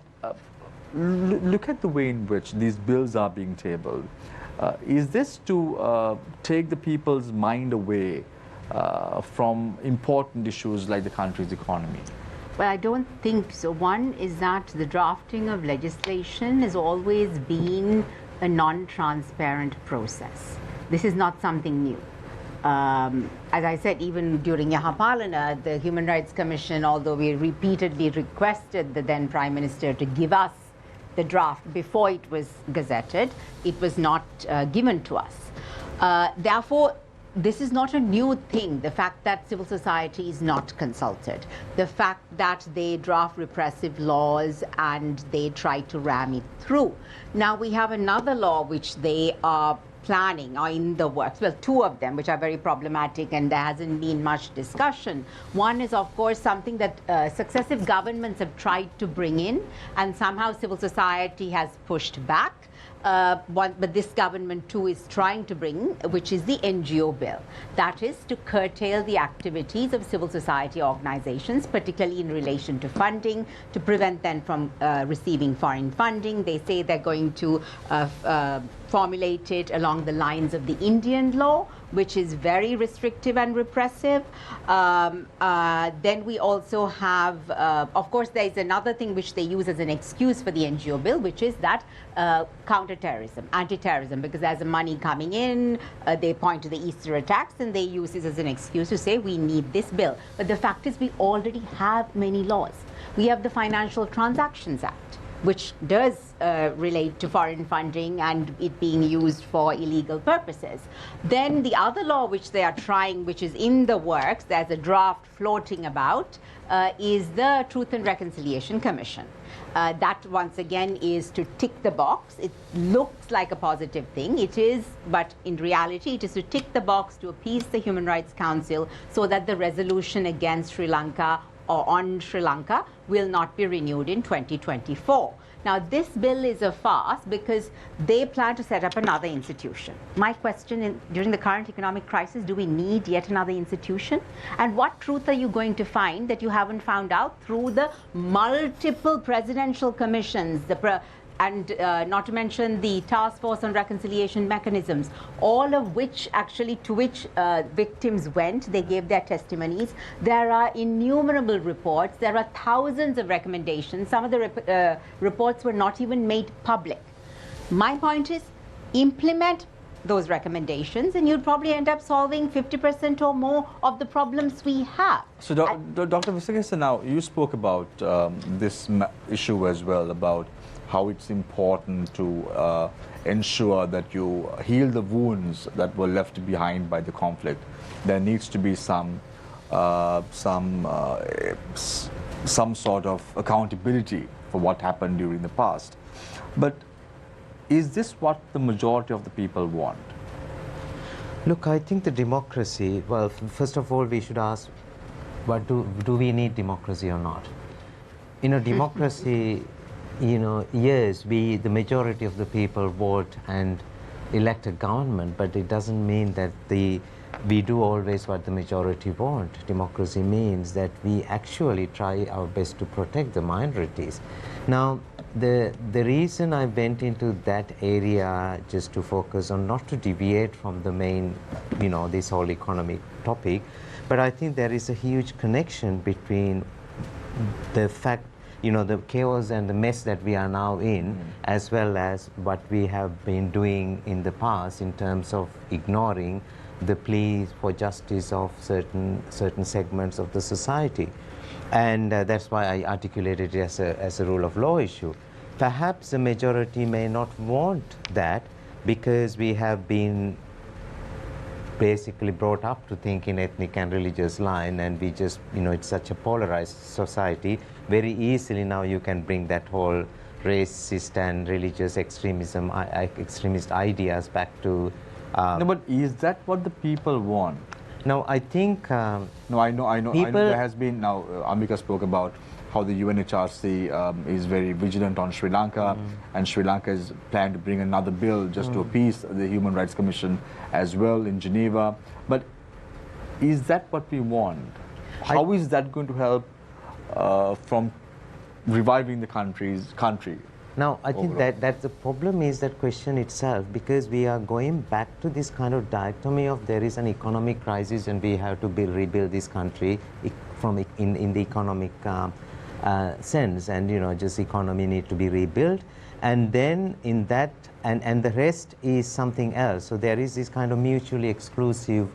look at the way in which these bills are being tabled. Is this to take the people's mind away from important issues like the country's economy? Well, I don't think so. One is that the drafting of legislation has always been a non-transparent process. This is not something new. As I said, even during Yahapalana, the Human Rights Commission, although we repeatedly requested the then Prime Minister to give us the draft before it was gazetted, it was not given to us. Therefore, this is not a new thing, the fact that civil society is not consulted, the fact that they draft repressive laws and they try to ram it through. Now we have another law which they are planning or in the works. Well, two of them which are very problematic and there hasn't been much discussion. One is, of course, something that successive governments have tried to bring in and somehow civil society has pushed back. But this government too is trying to bring, which is the NGO bill. That is to curtail the activities of civil society organizations, particularly in relation to funding, to prevent them from receiving foreign funding. They say they're going to formulate it along the lines of the Indian law, which is very restrictive and repressive. Then we also have, of course, there is another thing which they use as an excuse for the NGO bill, which is that counterterrorism, anti-terrorism, because there's money coming in, they point to the Easter attacks and they use this as an excuse to say we need this bill. But the fact is we already have many laws. We have the Financial Transactions Act, which does relate to foreign funding and it being used for illegal purposes. Then the other law which they are trying, which is in the works, there's a draft floating about, is the Truth and Reconciliation Commission. That once again is to tick the box. It looks like a positive thing. It is, but in reality it is to tick the box to appease the Human Rights Council so that the resolution against Sri Lanka or on Sri Lanka will not be renewed in 2024. Now this bill is a farce because they plan to set up another institution. My question during the current economic crisis, do we need yet another institution? And what truth are you going to find that you haven't found out through the multiple presidential commissions, and not to mention the task force on reconciliation mechanisms, all of which actually to which victims went, they gave their testimonies. There are innumerable reports, there are thousands of recommendations. Some of the reports were not even made public. My point is, implement those recommendations and you'll probably end up solving 50% or more of the problems we have. So Dr. Visakesa, now you spoke about this issue as well, about how it's important to ensure that you heal the wounds that were left behind by the conflict. There needs to be some sort of accountability for what happened during the past. But is this what the majority of the people want? Look, I think the democracy, well, first of all, we should ask, what do we need democracy or not? democracy, yes, the majority of the people vote and elect a government, but it doesn't mean that we do always what the majority want. Democracy means that we actually try our best to protect the minorities. Now, the reason I went into that area just to focus on, not to deviate from the main, this whole economic topic, but I think there is a huge connection between the fact, the chaos and the mess that we are now in, as well as what we have been doing in the past in terms of ignoring the pleas for justice of certain segments of the society. And that's why I articulated it as a rule of law issue. Perhaps the majority may not want that because we have been basically brought up to think in ethnic and religious line, and we just, it's such a polarized society. Very easily now you can bring that whole racist and religious extremism, extremist ideas back to... no, but is that what the people want? No, I think... no, I know there has been, now Ambika spoke about how the UNHRC is very vigilant on Sri Lanka, and Sri Lanka is planned to bring another bill just to appease the Human Rights Commission as well in Geneva. But is that what we want? How is that going to help from reviving the country? Now, I think that the problem is that question itself, because we are going back to this kind of dichotomy of there is an economic crisis and we have to rebuild this country from in the economic sense, and just economy need to be rebuilt, and then in that and the rest is something else. So there is this kind of mutually exclusive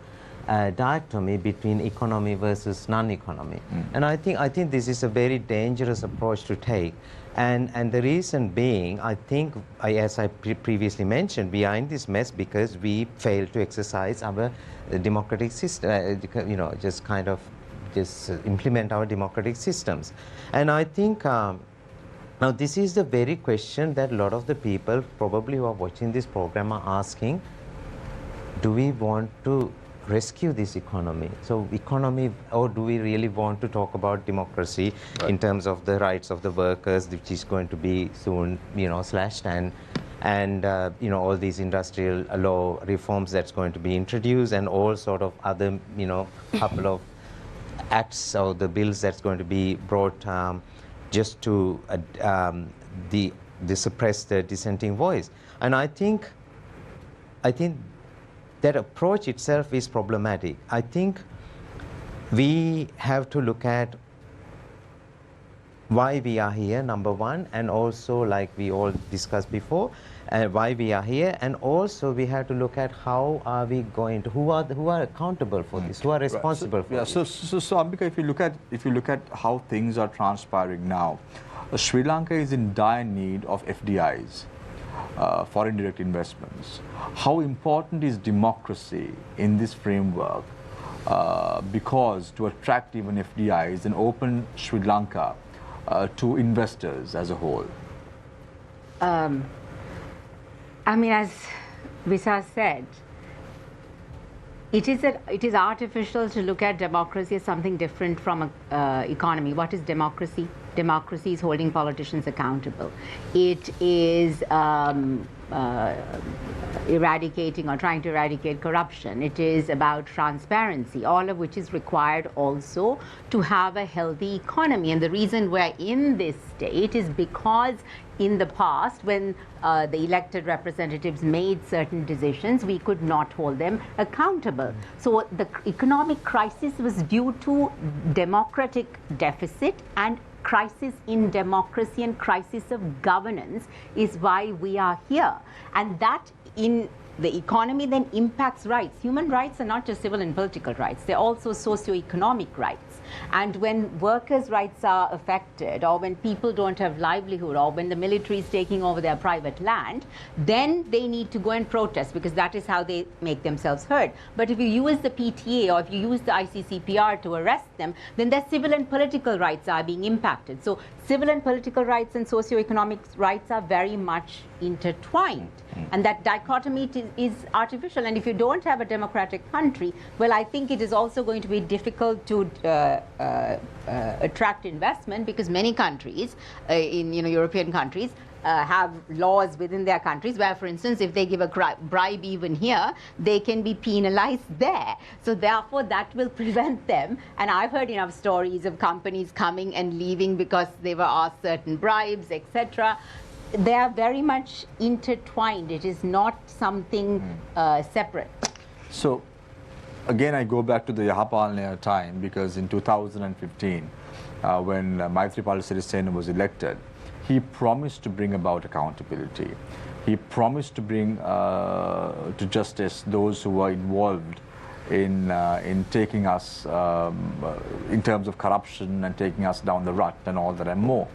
dichotomy between economy versus non-economy, and I think this is a very dangerous approach to take. And the reason being, I think, as I previously mentioned, we are in this mess because we failed to exercise our democratic system, just implement our democratic systems. And I think now this is the very question that a lot of the people probably who are watching this program are asking: do we want to rescue this economy? So economy, or do we really want to talk about democracy in terms of the rights of the workers, which is going to be soon, slashed, and all these industrial law reforms that's going to be introduced, and all sort of other, couple of acts or the bills that's going to be brought just to suppress the dissenting voice. And I think that approach itself is problematic. I think we have to look at why we are here, number one, and also, like we all discussed before, why we are here, and also we have to look at how are we going to, who are accountable for this, who are responsible for this. So Ambika, if you look at how things are transpiring now, Sri Lanka is in dire need of FDIs. Foreign direct investments. How important is democracy in this framework? Because to attract even FDIs and open Sri Lanka to investors as a whole? I mean, as Visa said, it is artificial to look at democracy as something different from an economy. What is democracy? Democracy is holding politicians accountable. It is eradicating or trying to eradicate corruption. It is about transparency, all of which is required also to have a healthy economy. And the reason we're in this state is because in the past, when the elected representatives made certain decisions, we could not hold them accountable. So the economic crisis was due to democratic deficit, and crisis in democracy and crisis of governance is why we are here. And that in the economy then impacts rights. Human rights are not just civil and political rights, they're also socio-economic rights. And when workers' rights are affected, or when people don't have livelihood, or when the military is taking over their private land, then they need to go and protest, because that is how they make themselves heard. But if you use the PTA or if you use the ICCPR to arrest them, then their civil and political rights are being impacted. So civil and political rights and socio-economic rights are very much intertwined. And that dichotomy is artificial. And if you don't have a democratic country, well, I think it is also going to be difficult to attract investment, because many countries, in European countries, have laws within their countries where, for instance, if they give a bribe even here, they can be penalized there. So therefore, that will prevent them. And I've heard enough stories of companies coming and leaving because they were asked certain bribes, etc. They are very much intertwined. It is not something separate. So, again, I go back to the Yahapalaya time, because in 2015, when Maithripala Sirisena was elected, he promised to bring about accountability. He promised to bring to justice those who were involved in taking us, in terms of corruption and taking us down the rut and all that and more.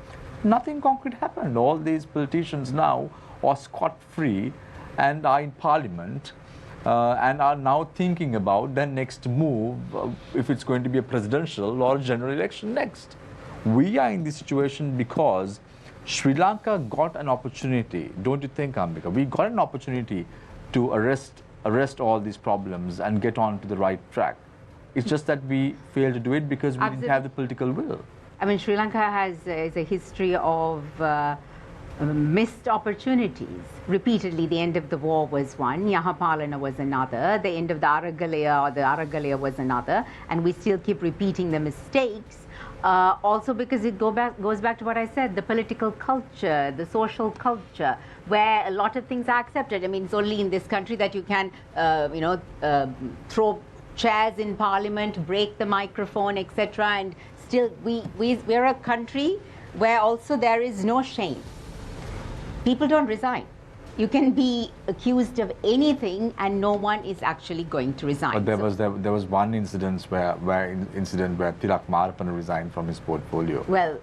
Nothing concrete happened. All these politicians now are scot-free and are in parliament and are now thinking about their next move, if it's going to be a presidential or a general election next. We are in this situation because Sri Lanka got an opportunity, don't you think, Ambika? We got an opportunity to arrest all these problems and get on to the right track. It's just that we failed to do it because we didn't have the political will. I mean, Sri Lanka has a history of missed opportunities. Repeatedly, the end of the war was one, Yahapalana was another, the end of the Aragalaya was another, and we still keep repeating the mistakes. Also because it goes back to what I said, the political culture, the social culture, where a lot of things are accepted. I mean, it's only in this country that you can, throw chairs in parliament, break the microphone, etc. And still, we're a country where also there is no shame. People don't resign. You can be accused of anything and no one is actually going to resign. But there was one incident where Tilak Marapana resigned from his portfolio. Well,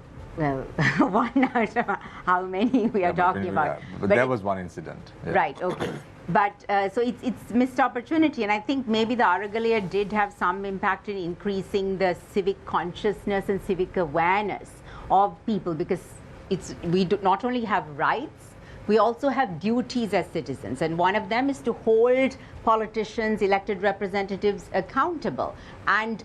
one out of how many we are talking about. But there was one incident. Yeah. Right, okay. But so it's missed opportunity, and I think maybe the Aragalaya did have some impact in increasing the civic consciousness and civic awareness of people, because we do not only have rights, we also have duties as citizens, and one of them is to hold politicians, elected representatives accountable. And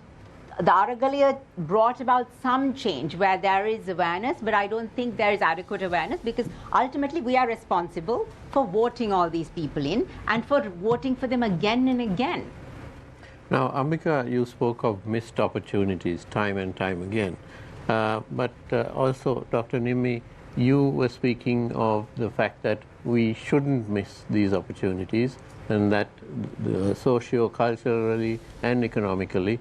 the Aragalaya brought about some change where there is awareness, but I don't think there is adequate awareness, because ultimately we are responsible for voting all these people in and for voting for them again and again. Now, Ambika, you spoke of missed opportunities time and time again. But also, Dr. Nimmi, you were speaking of the fact that we shouldn't miss these opportunities, and that socio-culturally and economically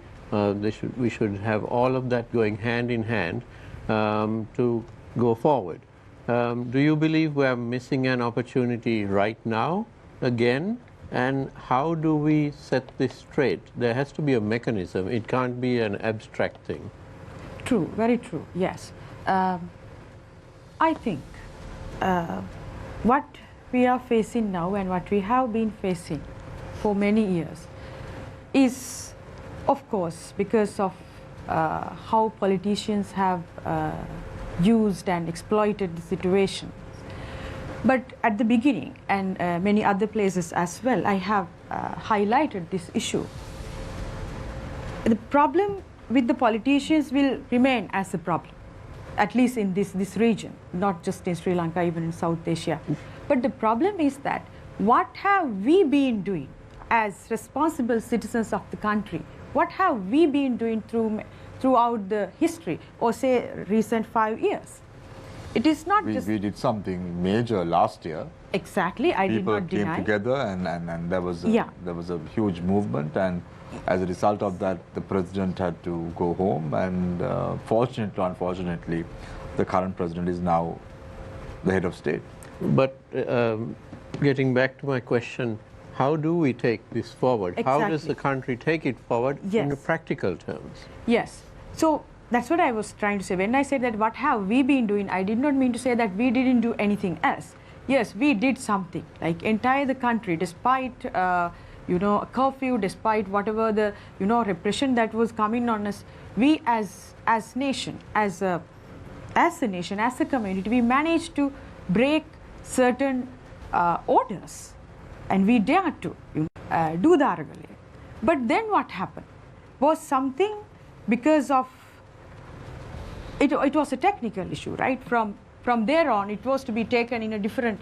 we should have all of that going hand in hand to go forward. Do you believe we are missing an opportunity right now again? And how do we set this straight? There has to be a mechanism. It can't be an abstract thing. True, very true, yes. I think what we are facing now and what we have been facing for many years is, of course, because of how politicians have used and exploited the situation. But at the beginning, and many other places as well, I have highlighted this issue. The problem with the politicians will remain as a problem, at least in this region, not just in Sri Lanka, even in South Asia. But the problem is that what have we been doing as responsible citizens of the country? What have we been doing throughout the history, or say recent 5 years? It is not just... We did something major last year. Exactly, I did not deny. People came together and there was a huge movement, and as a result of that, the president had to go home, and fortunately or unfortunately, the current president is now the head of state. But getting back to my question, how do we take this forward? Exactly. How does the country take it forward in practical terms? Yes. So that's what I was trying to say. When I said that what have we been doing, I did not mean to say that we didn't do anything else. Yes, we did something. Like entire the country, despite a curfew, despite whatever the repression that was coming on us, we as nation, as a nation, as a community, we managed to break certain orders. and we dared to do the Aragalaya. But then what happened was something, because of it was a technical issue, right? From there on, it was to be taken in a different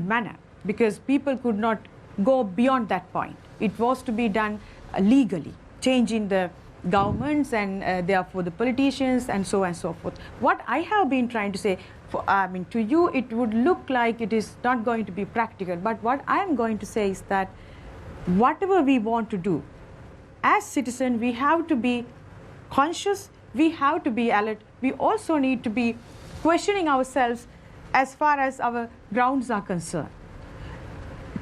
manner, because people could not go beyond that point. It was to be done legally, changing the governments and therefore the politicians and so on and so forth. What I have been trying to say, to you it would look like it is not going to be practical, but what I am going to say is that whatever we want to do, as citizens we have to be conscious, we have to be alert, we also need to be questioning ourselves as far as our grounds are concerned.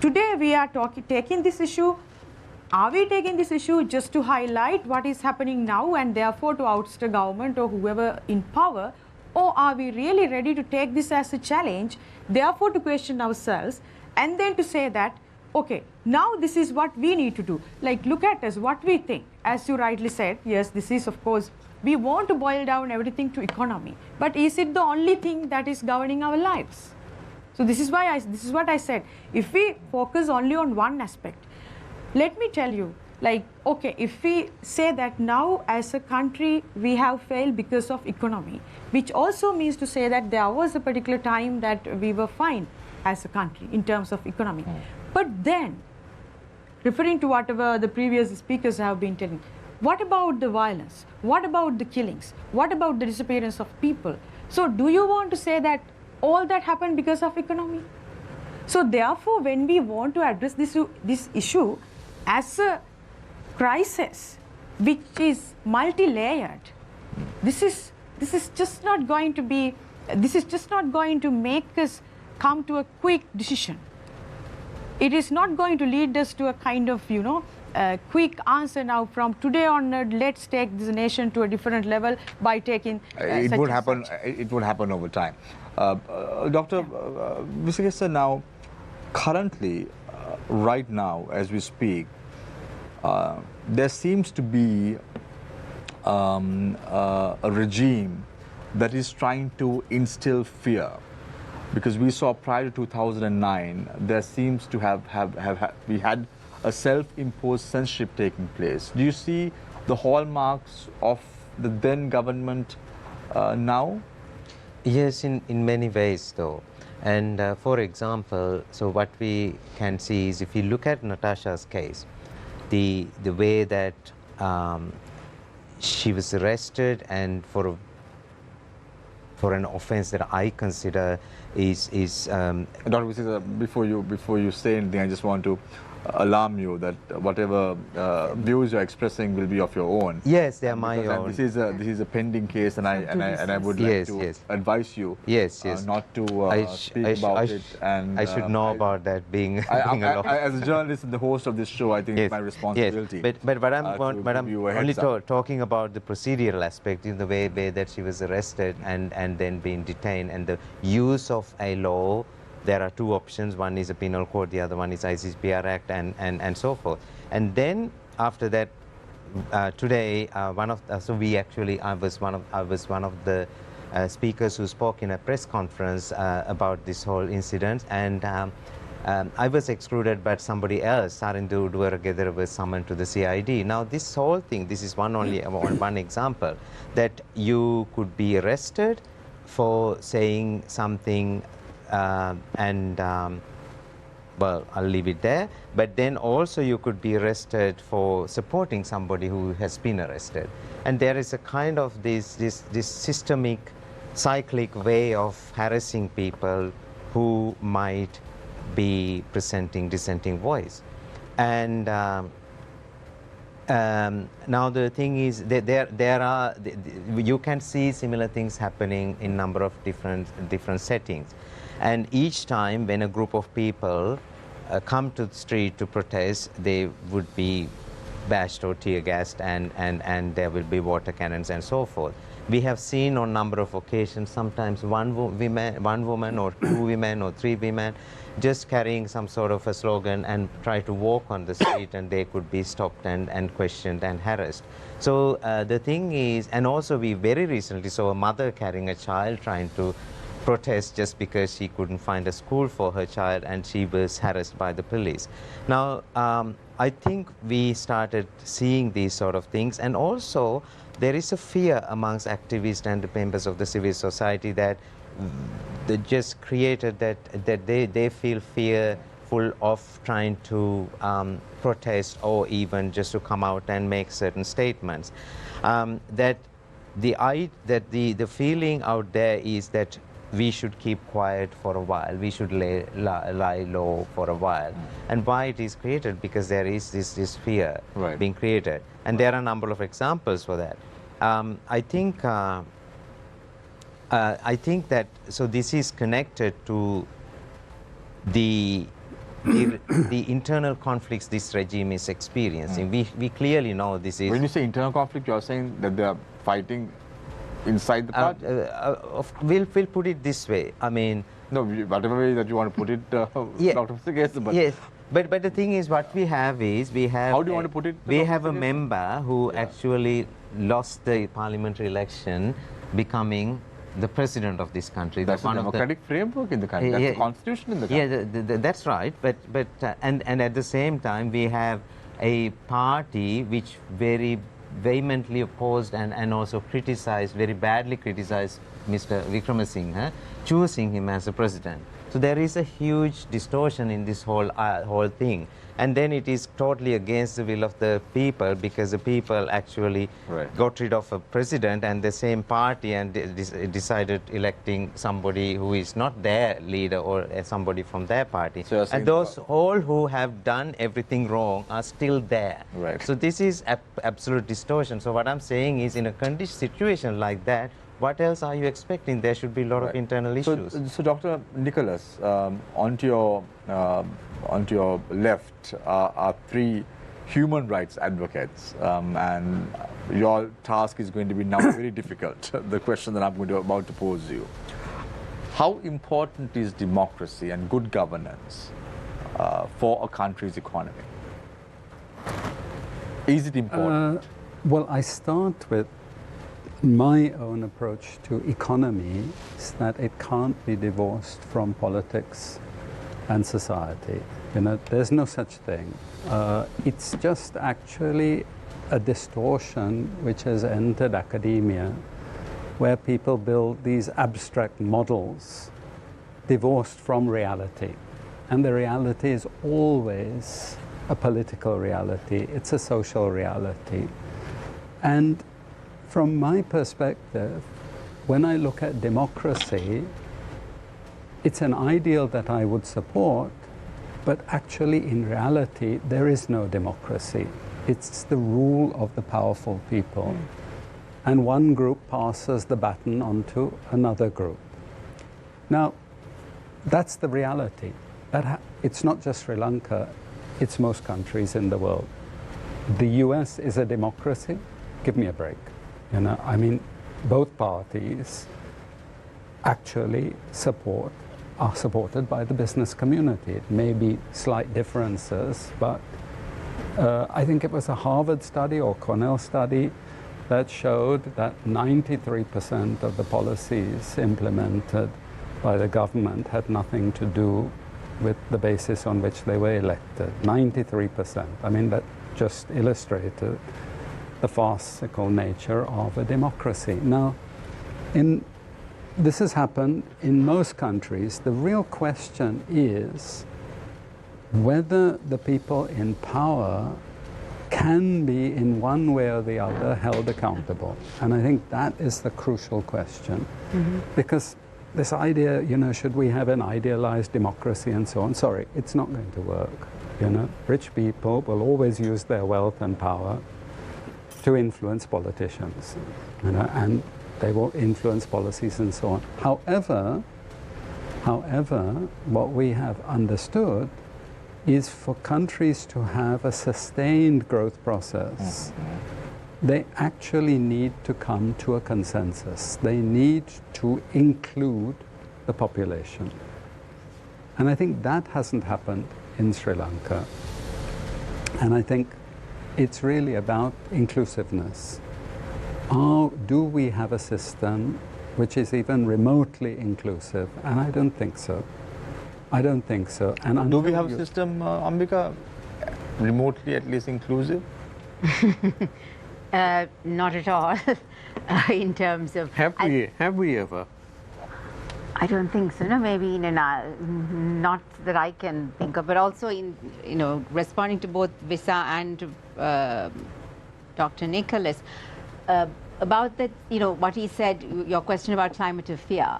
Today we are taking this issue. Are we taking this issue just to highlight what is happening now and therefore to oust the government or whoever in power? Or are we really ready to take this as a challenge, therefore to question ourselves, and then to say that, okay, now this is what we need to do. Like, look at us, what we think. As you rightly said, yes, this is, of course, we want to boil down everything to economy. But is it the only thing that is governing our lives? So this is what I said. If we focus only on one aspect, let me tell you, like, okay, if we say that now as a country we have failed because of economy, which also means to say that there was a particular time that we were fine as a country in terms of economy. But then, referring to whatever the previous speakers have been telling, what about the violence? What about the killings? What about the disappearance of people? So do you want to say that all that happened because of economy? So therefore, when we want to address this issue as a crisis which is multi-layered, this is just not going to be, this is just not going to make us come to a quick decision. It is not going to lead us to a kind of, quick answer now from today onward, let's take this nation to a different level by taking it would happen. It would happen over time. Dr. Visekesa, now, currently, right now, as we speak, there seems to be a regime that is trying to instill fear, because we saw prior to 2009, there seems to we had a self-imposed censorship taking place. Do you see the hallmarks of the then government now? Yes, in many ways, though. And for example, so what we can see is, if you look at Natasha's case, the way that she was arrested, and for an offense that I consider is Dr. Visekesa, before you say anything, I just want to alarm you that whatever views you're expressing will be of your own. Yes, they are my own. This is a pending case, and I would like to advise you not to speak about it. And I should know about that being alone. As a journalist and the host of this show, I think it's my responsibility. Yes, but I'm only talking about the procedural aspect, in the way that she was arrested and then being detained, and the use of a law. There are two options. One is a penal code, the other one is ICCPR Act, and so forth. And then after that, today, I was one of the speakers who spoke in a press conference about this whole incident, and I was excluded, but somebody else, Sarindu Duwaragedera, was summoned to the CID. Now, this whole thing, this is one example, that you could be arrested for saying something. Well, I'll leave it there. But then also you could be arrested for supporting somebody who has been arrested. And there is a kind of this systemic, cyclic way of harassing people who might be presenting dissenting voice. And now the thing is that you can see similar things happening in number of different settings. And each time when a group of people come to the street to protest, they would be bashed or tear gassed, and there will be water cannons and so forth. We have seen on number of occasions, sometimes one woman or two women or three women just carrying some sort of a slogan and try to walk on the street, and they could be stopped and questioned and harassed. So the thing is, and also we very recently saw a mother carrying a child trying to protest just because she couldn't find a school for her child and she was harassed by the police. Now, I think we started seeing these sort of things, and also there is a fear amongst activists and the members of the civil society that they just created that they feel fearful of trying to protest or even just to come out and make certain statements. That the feeling out there is that we should keep quiet for a while, we should lie low for a while. And why it is created? Because there is this fear being created. And there are a number of examples for that. I think that, so this is connected to the internal conflicts this regime is experiencing. We clearly know this is... When you say internal conflict, you are saying that they are fighting inside the party? We'll put it this way. I mean... No, whatever way that you want to put it, yeah, Dr. Sigesa, but... Yes, but the thing is, what we have is, we have... How do you want to put it? We have a member who actually lost the parliamentary election, becoming the president of this country. That's the democratic framework in the country. That's the constitution in the country. Yeah, that's right. But and at the same time, we have a party which very vehemently opposed and also criticized, very badly criticized Mr. Wickremesinghe, choosing him as a president. So there is a huge distortion in this whole thing. And then it is totally against the will of the people, because the people actually got rid of a president and the same party and decided electing somebody who is not their leader or somebody from their party. So and those all who have done everything wrong are still there. So this is absolute distortion. So what I'm saying is, in a situation like that, what else are you expecting? There should be a lot of internal issues. So Dr. Nicholas, onto your left are three human rights advocates, and your task is going to be now very difficult. The question that I'm about to pose you: how important is democracy and good governance for a country's economy? Is it important? Well, I start with my own approach to economy is that it can't be divorced from politics and society. You know, there's no such thing. It's just actually a distortion which has entered academia, where people build these abstract models divorced from reality. And the reality is always a political reality. It's a social reality. And from my perspective, when I look at democracy, it's an ideal that I would support, but actually in reality, there is no democracy. It's the rule of the powerful people. And one group passes the baton on to another group. Now, that's the reality. It's not just Sri Lanka, it's most countries in the world. The US is a democracy. Give me a break. You know, I mean, both parties actually are supported by the business community. It may be slight differences, but I think it was a Harvard study or Cornell study that showed that 93% of the policies implemented by the government had nothing to do with the basis on which they were elected. 93%. I mean, that just illustrated the farcical nature of a democracy. Now, this has happened in most countries. The real question is whether the people in power can be, in one way or the other, held accountable. And I think that is the crucial question. Because this idea, you know, should we have an idealized democracy and so on? Sorry, it's not going to work. You know, rich people will always use their wealth and power to influence politicians, you know, and they will influence policies and so on. However, what we have understood is for countries to have a sustained growth process, they actually need to come to a consensus. They need to include the population. And I think that hasn't happened in Sri Lanka. And I think it's really about inclusiveness. Do we have a system which is even remotely inclusive, and I don't think so. I don't think so. And do we have a system, Ambika, remotely at least inclusive? Not at all. In terms of Have we ever? I don't think so. No, maybe not that I can think of. But also in responding to both Visa and Dr. Nicholas about that, what he said. Your question about climate of fear.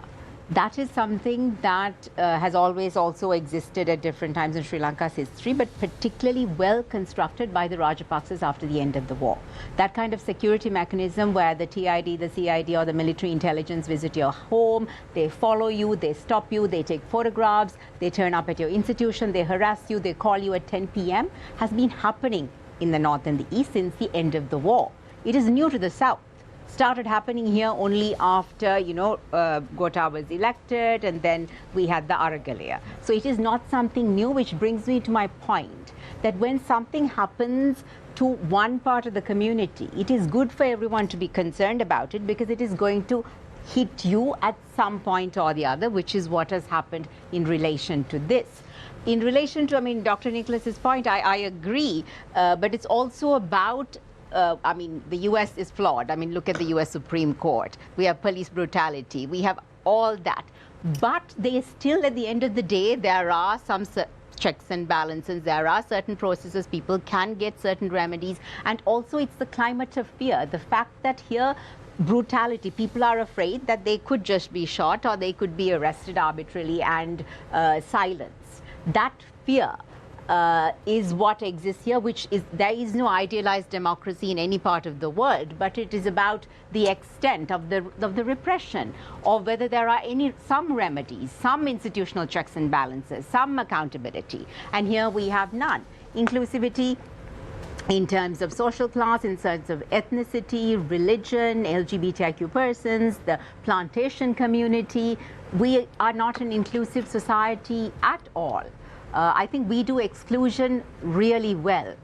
That is something that has always also existed at different times in Sri Lanka's history, but particularly well constructed by the Rajapaksas after the end of the war. That kind of security mechanism where the TID, the CID or the military intelligence visit your home, they follow you, they stop you, they take photographs, they turn up at your institution, they harass you, they call you at 10 p.m. has been happening in the north and the east since the end of the war. It is new to the south. Started happening here only after, Gota was elected, and then we had the Aragalaya. So it is not something new, which brings me to my point that when something happens to one part of the community, it is good for everyone to be concerned about it because it is going to hit you at some point or the other, which is what has happened in relation to this. In relation to, Dr. Nicholas's point, I agree, but it's also about the U.S. is flawed. Look at the U.S. Supreme Court. We have police brutality. We have all that. But they still, at the end of the day, there are some checks and balances. There are certain processes. People can get certain remedies. And also, it's the climate of fear. The fact that here, brutality, people are afraid that they could just be shot or they could be arrested arbitrarily and silenced. That fear is what exists here, there is no idealized democracy in any part of the world, but it is about the extent of the repression, or whether there are some remedies, some institutional checks and balances, some accountability. And here we have none. Inclusivity in terms of social class, in terms of ethnicity, religion, LGBTIQ persons, the plantation community. We are not an inclusive society at all. I think we do exclusion really well.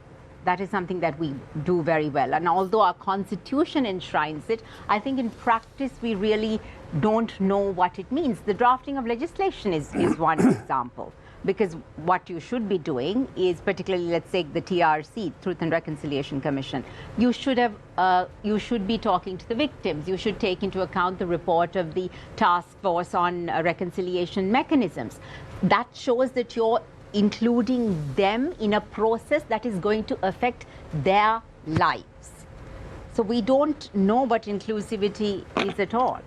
That is something that we do very well. And although our constitution enshrines it, I think in practice we really don't know what it means. The drafting of legislation is one example. Because what you should be doing is, particularly, let's say, the TRC, Truth and Reconciliation Commission, you should be talking to the victims. You should take into account the report of the task force on reconciliation mechanisms. That shows that you're including them in a process that is going to affect their lives. So we don't know what inclusivity is at all.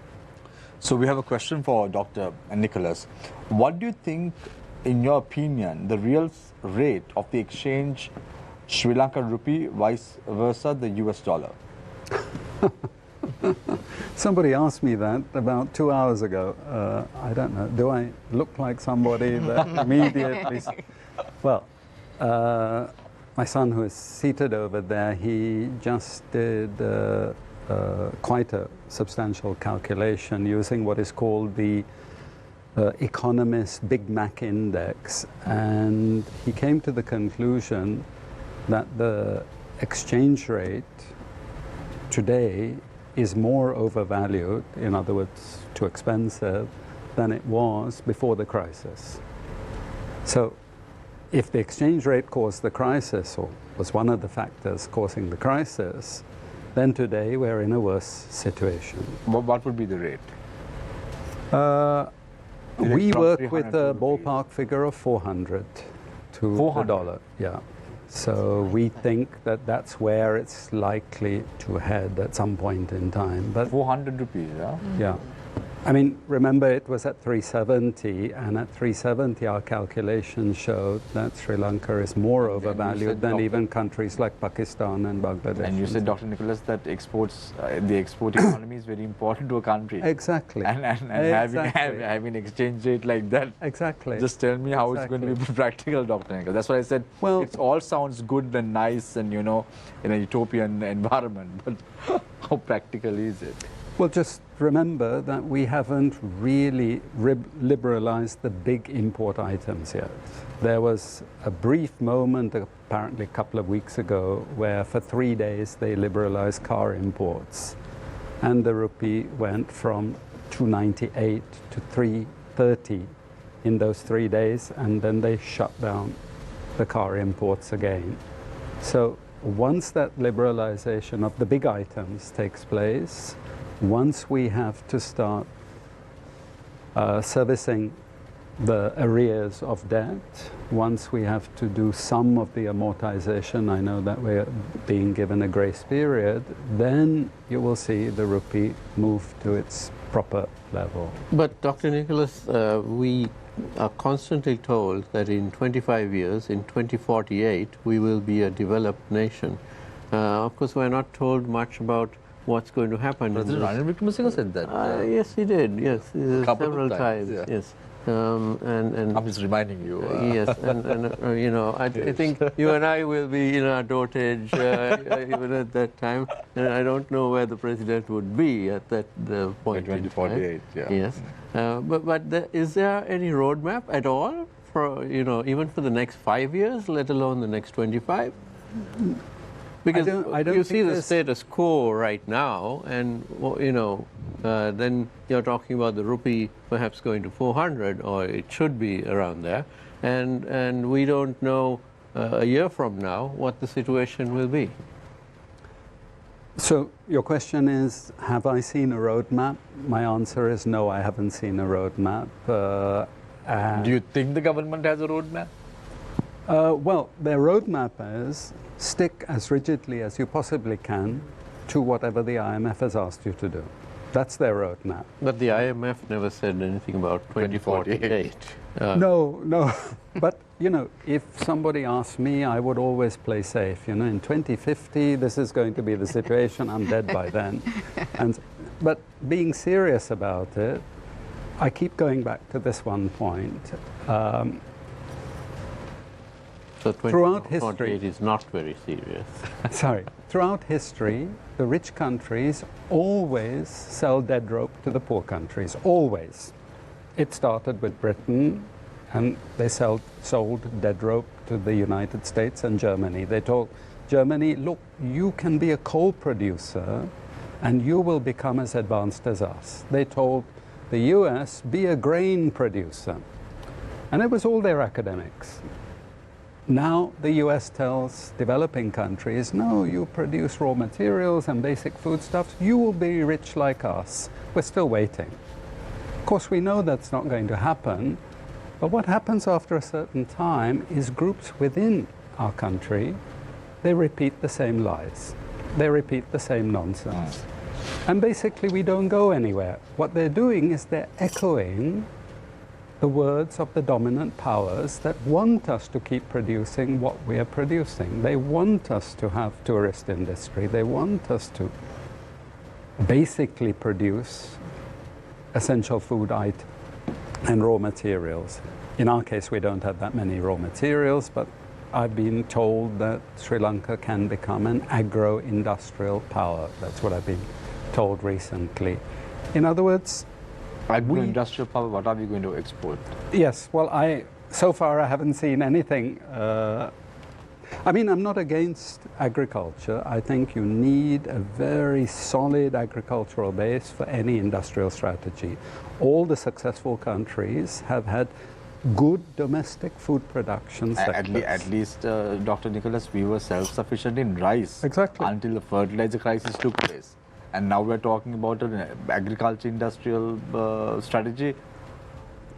So we have a question for Dr. Nicholas. What do you think, in your opinion, the real rate of the exchange Sri Lankan rupee, vice versa, the US dollar? Somebody asked me that about 2 hours ago. I don't know. Do I look like somebody that immediately... Well, my son, who is seated over there, he just did quite a substantial calculation using what is called the Economist Big Mac Index, and he came to the conclusion that the exchange rate today is more overvalued, in other words, too expensive, than it was before the crisis. So if the exchange rate caused the crisis, or was one of the factors causing the crisis, then today we're in a worse situation. What would be the rate? We work with a ballpark figure of 400 to the dollar. Yeah. So we think that that's where it's likely to head at some point in time. But 400 rupees, yeah? Yeah. I mean, remember it was at 370, and at 370 our calculations showed that Sri Lanka is more overvalued than even countries like Pakistan and Bangladesh. And you said, Dr. Nicholas, that the export economy is very important to a country. Exactly. And having exchange rate like that. Exactly. Just tell me how it's going to be practical, Dr. Nicholas. That's why I said, well, it all sounds good and nice and, in a utopian environment, but how practical is it? Well, just remember that we haven't really liberalized the big import items yet. There was a brief moment, apparently a couple of weeks ago, where for 3 days they liberalized car imports. And the rupee went from 298 to 330 in those 3 days, and then they shut down the car imports again. So once that liberalization of the big items takes place, once we have to start servicing the arrears of debt, once we have to do some of the amortization, I know that we're being given a grace period, then you will see the rupee move to its proper level. But Dr. Nicholas, we are constantly told that in 25 years, in 2048, we will be a developed nation. Of course, we're not told much about what's going to happen. President Ranil Wickremesinghe said that. Yes, he did. Yes, several times. Yeah. Yes. I'm just reminding you. Yes, and you know, I think you and I will be in our dotage even at that time, and I don't know where the president would be at that point. 2048, yeah. Yes, but is there any roadmap at all for, you know, even for the next 5 years, let alone the next 25? Because I don't you see the there's- status quo right now, and you know, then you're talking about the rupee perhaps going to 400, or it should be around there, and we don't know a year from now what the situation will be. So your question is, have I seen a roadmap? My answer is no, I haven't seen a roadmap. Do you think the government has a roadmap? Well, their roadmap is stick as rigidly as you possibly can to whatever the IMF has asked you to do. That's their roadmap. But the IMF never said anything about 2048. No. But, you know, if somebody asked me, I would always play safe. You know, in 2050, this is going to be the situation. I'm dead by then. But being serious about it, I keep going back to this one point. So Throughout 2048 history, is not very serious. sorry, throughout history, the rich countries always sell dead rope to the poor countries, always. It started with Britain, and they sold dead rope to the United States and Germany. They told Germany, look, you can be a coal producer and you will become as advanced as us. They told the US, be a grain producer. And it was all their academics. Now the US tells developing countries, no, you produce raw materials and basic foodstuffs, you will be rich like us. We're still waiting. Of course, we know that's not going to happen, but what happens after a certain time is groups within our country, they repeat the same lies. They repeat the same nonsense. And basically we don't go anywhere. What they're doing is they're echoing the words of the dominant powers that want us to keep producing what we are producing. They want us to have tourist industry. They want us to basically produce essential food items and raw materials. In our case, we don't have that many raw materials, but I've been told that Sri Lanka can become an agro-industrial power. That's what I've been told recently. In other words, Agro-industrial power, what are we going to export? yes, well, so far I haven't seen anything. I mean, I'm not against agriculture. I think you need a very solid agricultural base for any industrial strategy. All the successful countries have had good domestic food production sectors. At least, Dr. Nicholas, we were self-sufficient in rice. Exactly. Until the fertilizer crisis took place. And now we're talking about an agriculture industrial strategy.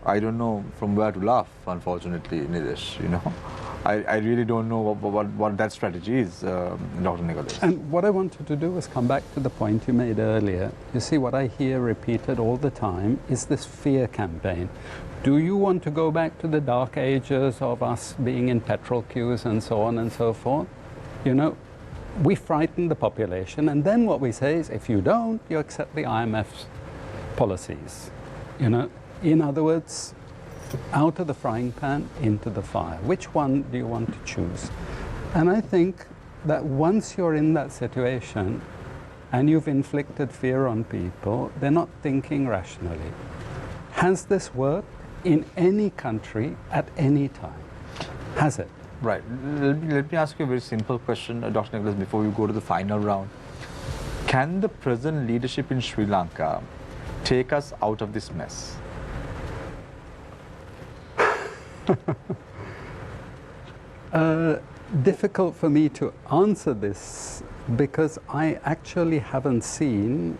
I don't know from where to laugh, unfortunately, Nilesh, you know. I really don't know what that strategy is, Dr. Nicholas. And what I wanted to do is come back to the point you made earlier. You see, what I hear repeated all the time is this fear campaign. Do you want to go back to the dark ages of us being in petrol queues and so on and so forth? You know, we frighten the population, and then what we say is, if you don't, you accept the IMF's policies. You know, in other words, out of the frying pan, into the fire. Which one do you want to choose? And I think that once you're in that situation and you've inflicted fear on people, they're not thinking rationally. Has this worked in any country at any time? Has it? Right. Let me ask you a very simple question, Dr. Nicholas, before we go to the final round. Can the present leadership in Sri Lanka take us out of this mess? Difficult for me to answer this because I actually haven't seen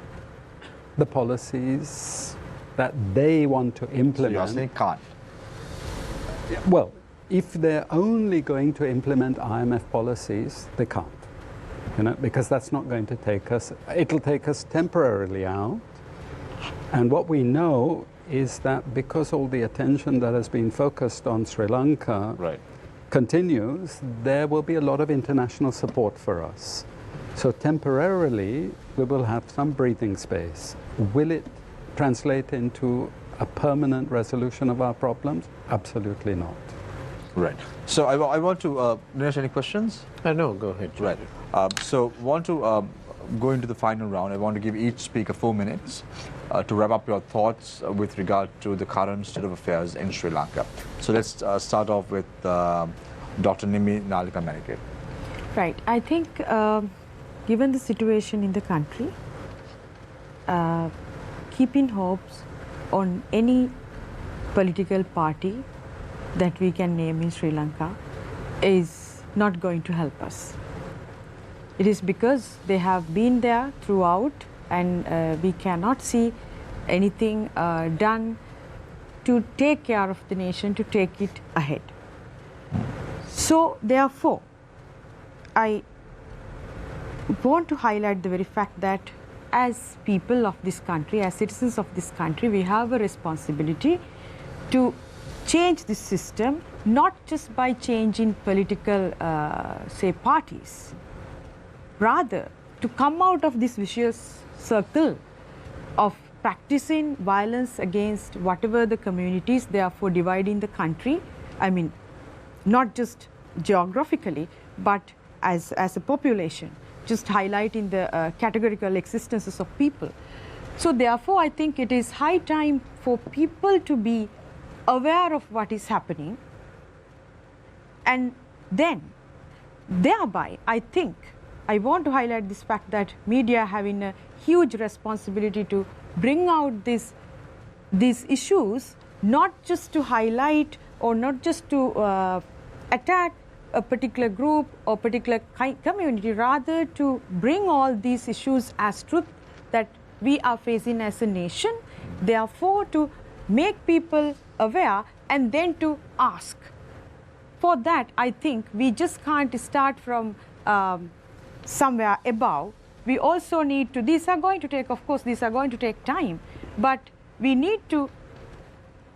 the policies that they want to So implement. you're saying can't. Well, if they're only going to implement IMF policies, they can't. Because that's not going to take us, it'll take us temporarily out. And what we know is that because all the attention that has been focused on Sri Lanka continues, there will be a lot of international support for us. So temporarily, we will have some breathing space. Will it translate into a permanent resolution of our problems? Absolutely not. Right. So I want to, Dinesh, any questions? No, go ahead. Right. So want to go into the final round. I want to give each speaker 4 minutes to wrap up your thoughts with regard to the current state of affairs in Sri Lanka. So let's start off with Dr. Nimmi Nalika Manike. Right. I think given the situation in the country, keeping hopes on any political party that we can name in Sri Lanka is not going to help us. It is because they have been there throughout and we cannot see anything done to take care of the nation, to take it ahead. So therefore, I want to highlight the very fact that as people of this country, as citizens of this country, we have a responsibility to change this system, not just by changing political, say, parties, rather to come out of this vicious circle of practicing violence against whatever the communities, therefore dividing the country, I mean, not just geographically, but as a population, just highlighting the categorical existences of people. So therefore, I think it is high time for people to be aware of what is happening, and then thereby, I think, I want to highlight this fact that media having a huge responsibility to bring out these issues, not just to highlight or not just to attack a particular group or particular community, rather to bring all these issues as truth that we are facing as a nation, therefore to make people aware and then to ask. For that, I think we just can't start from somewhere above. We also need to, these are going to take, of course, these are going to take time, but we need to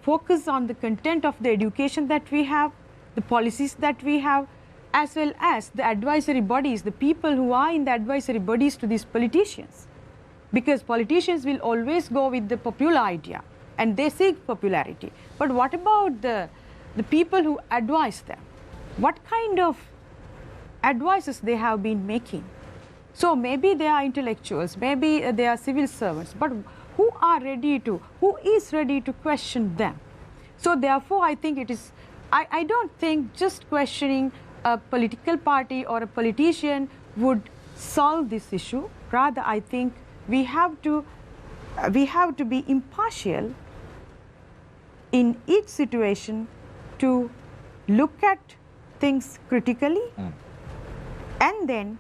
focus on the content of the education that we have, the policies that we have, as well as the advisory bodies, the people who are in the advisory bodies to these politicians. Because politicians will always go with the popular idea and they seek popularity. But what about the people who advise them? What kind of advices they have been making? So maybe they are intellectuals, maybe they are civil servants, but who is ready to question them? So therefore, I think it is, I don't think just questioning a political party or a politician would solve this issue. Rather, I think we have to be impartial in each situation to look at things critically and then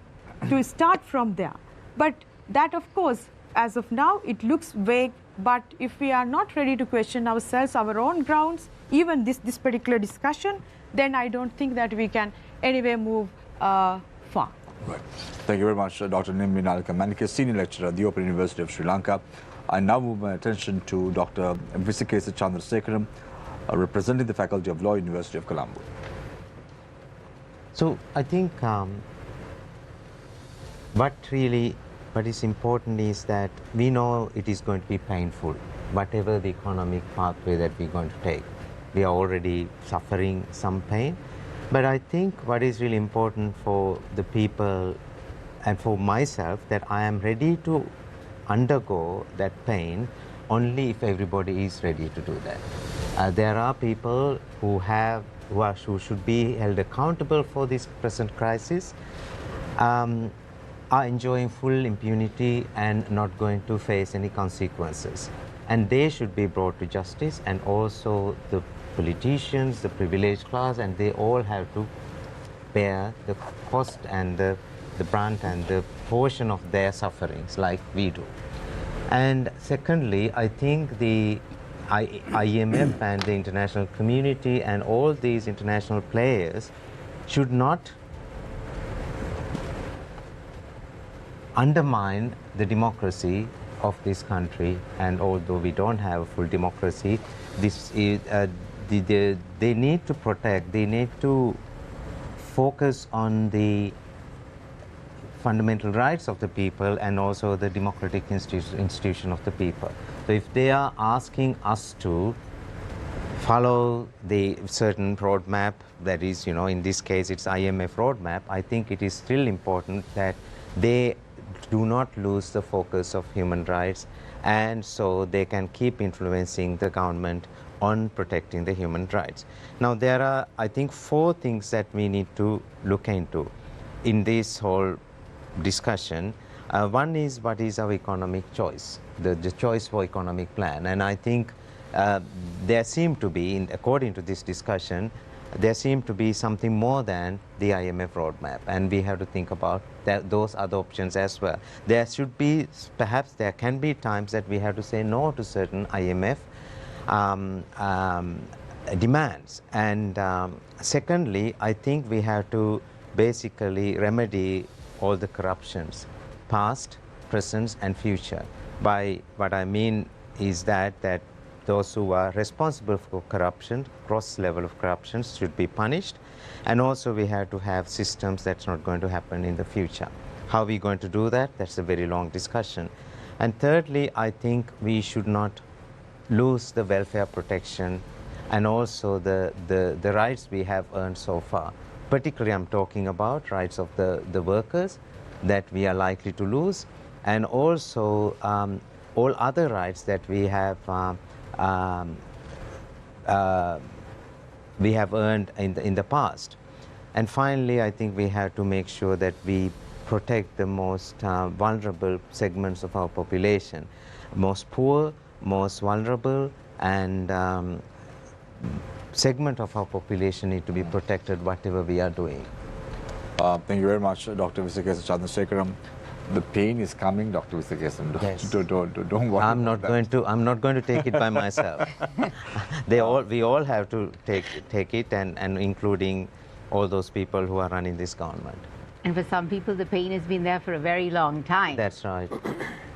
to start from there. But that, of course, as of now, it looks vague, but if we are not ready to question ourselves, our own grounds, even this particular discussion, then I don't think that we can anyway move far. Right. Thank you very much, Dr. Nimmi Nalika Manike, Senior Lecturer at the Open University of Sri Lanka. I now move my attention to Dr. Visikesa Chandrasekaram, representing the Faculty of Law, University of Colombo. So I think what is important is that we know it is going to be painful, whatever the economic pathway that we're going to take. We are already suffering some pain, but I think what is really important for the people and for myself, that I am ready to undergo that pain only if everybody is ready to do that. There are people who should be held accountable for this present crisis, are enjoying full impunity and not going to face any consequences. and they should be brought to justice, and also the politicians, the privileged class, and they all have to bear the cost and the brunt and the portion of their sufferings like we do. And secondly, I think the IMF and the international community and all these international players should not undermine the democracy of this country. And although we don't have a full democracy, this is, they need to protect, they need to focus on the fundamental rights of the people and also the democratic institution of the people. So if they are asking us to follow the certain roadmap, that is, in this case it's IMF roadmap, I think it is still important that they do not lose the focus of human rights, and so they can keep influencing the government on protecting the human rights. Now there are, I think, 4 things that we need to look into in this whole discussion. One is, what is our economic choice, the choice for economic plan. And I think there seem to be, according to this discussion, there seem to be something more than the IMF roadmap, and we have to think about those other options as well. There should be, perhaps there can be times that we have to say no to certain IMF demands. And secondly, I think we have to basically remedy all the corruptions, past, present, and future. By what I mean is that those who are responsible for corruption, cross level of corruption, should be punished. And also we have to have systems that's not going to happen in the future. How are we going to do that? That's a very long discussion. And thirdly, I think we should not lose the welfare protection and also the rights we have earned so far. Particularly I'm talking about rights of the workers that we are likely to lose, and also all other rights that we have earned in the past. And finally, I think we have to make sure that we protect the most vulnerable segments of our population, most poor, most vulnerable, and segment of our population need to be protected whatever we are doing. Thank you very much, Dr. Visakhesar Chandrasekaram. The pain is coming, Dr. Visakhesar. Yes. Don't worry. I'm not going to take it by myself. We all have to take it, and including all those people who are running this government. And for some people, the pain has been there for a very long time. That's right.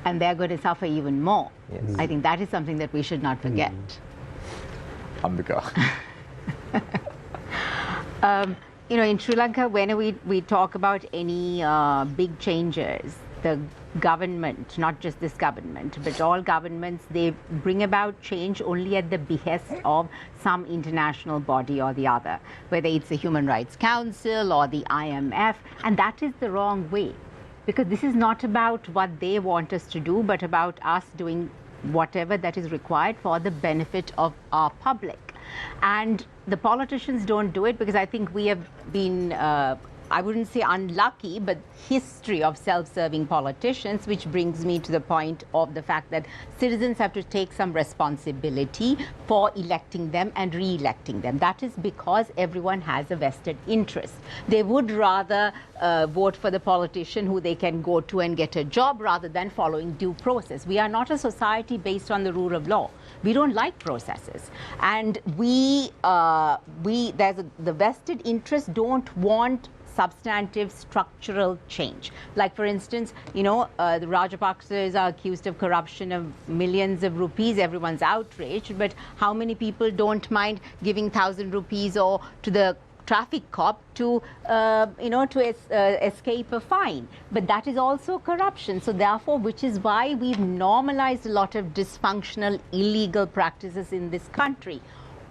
And they're going to suffer even more. Yes. I think that is something that we should not forget. Ambika. In Sri Lanka, whenever we talk about any big changes, the government, not just this government, but all governments, they bring about change only at the behest of some international body or the other, whether it's the Human Rights Council or the IMF, and that is the wrong way. Because this is not about what they want us to do, but about us doing whatever that is required for the benefit of our public. And the politicians don't do it because I think we have been, I wouldn't say unlucky, but history of self-serving politicians, which brings me to the point of the fact that citizens have to take some responsibility for electing them and re-electing them. That is because everyone has a vested interest. They would rather vote for the politician who they can go to and get a job rather than following due process. We are not a society based on the rule of law. We don't like processes, and the vested interests don't want substantive structural change. Like, for instance, the Rajapaksas are accused of corruption of millions of rupees. Everyone's outraged, but how many people don't mind giving 1,000 rupees or to the traffic cop to escape a fine? But that is also corruption. So therefore, which is why we've normalized a lot of dysfunctional, illegal practices in this country.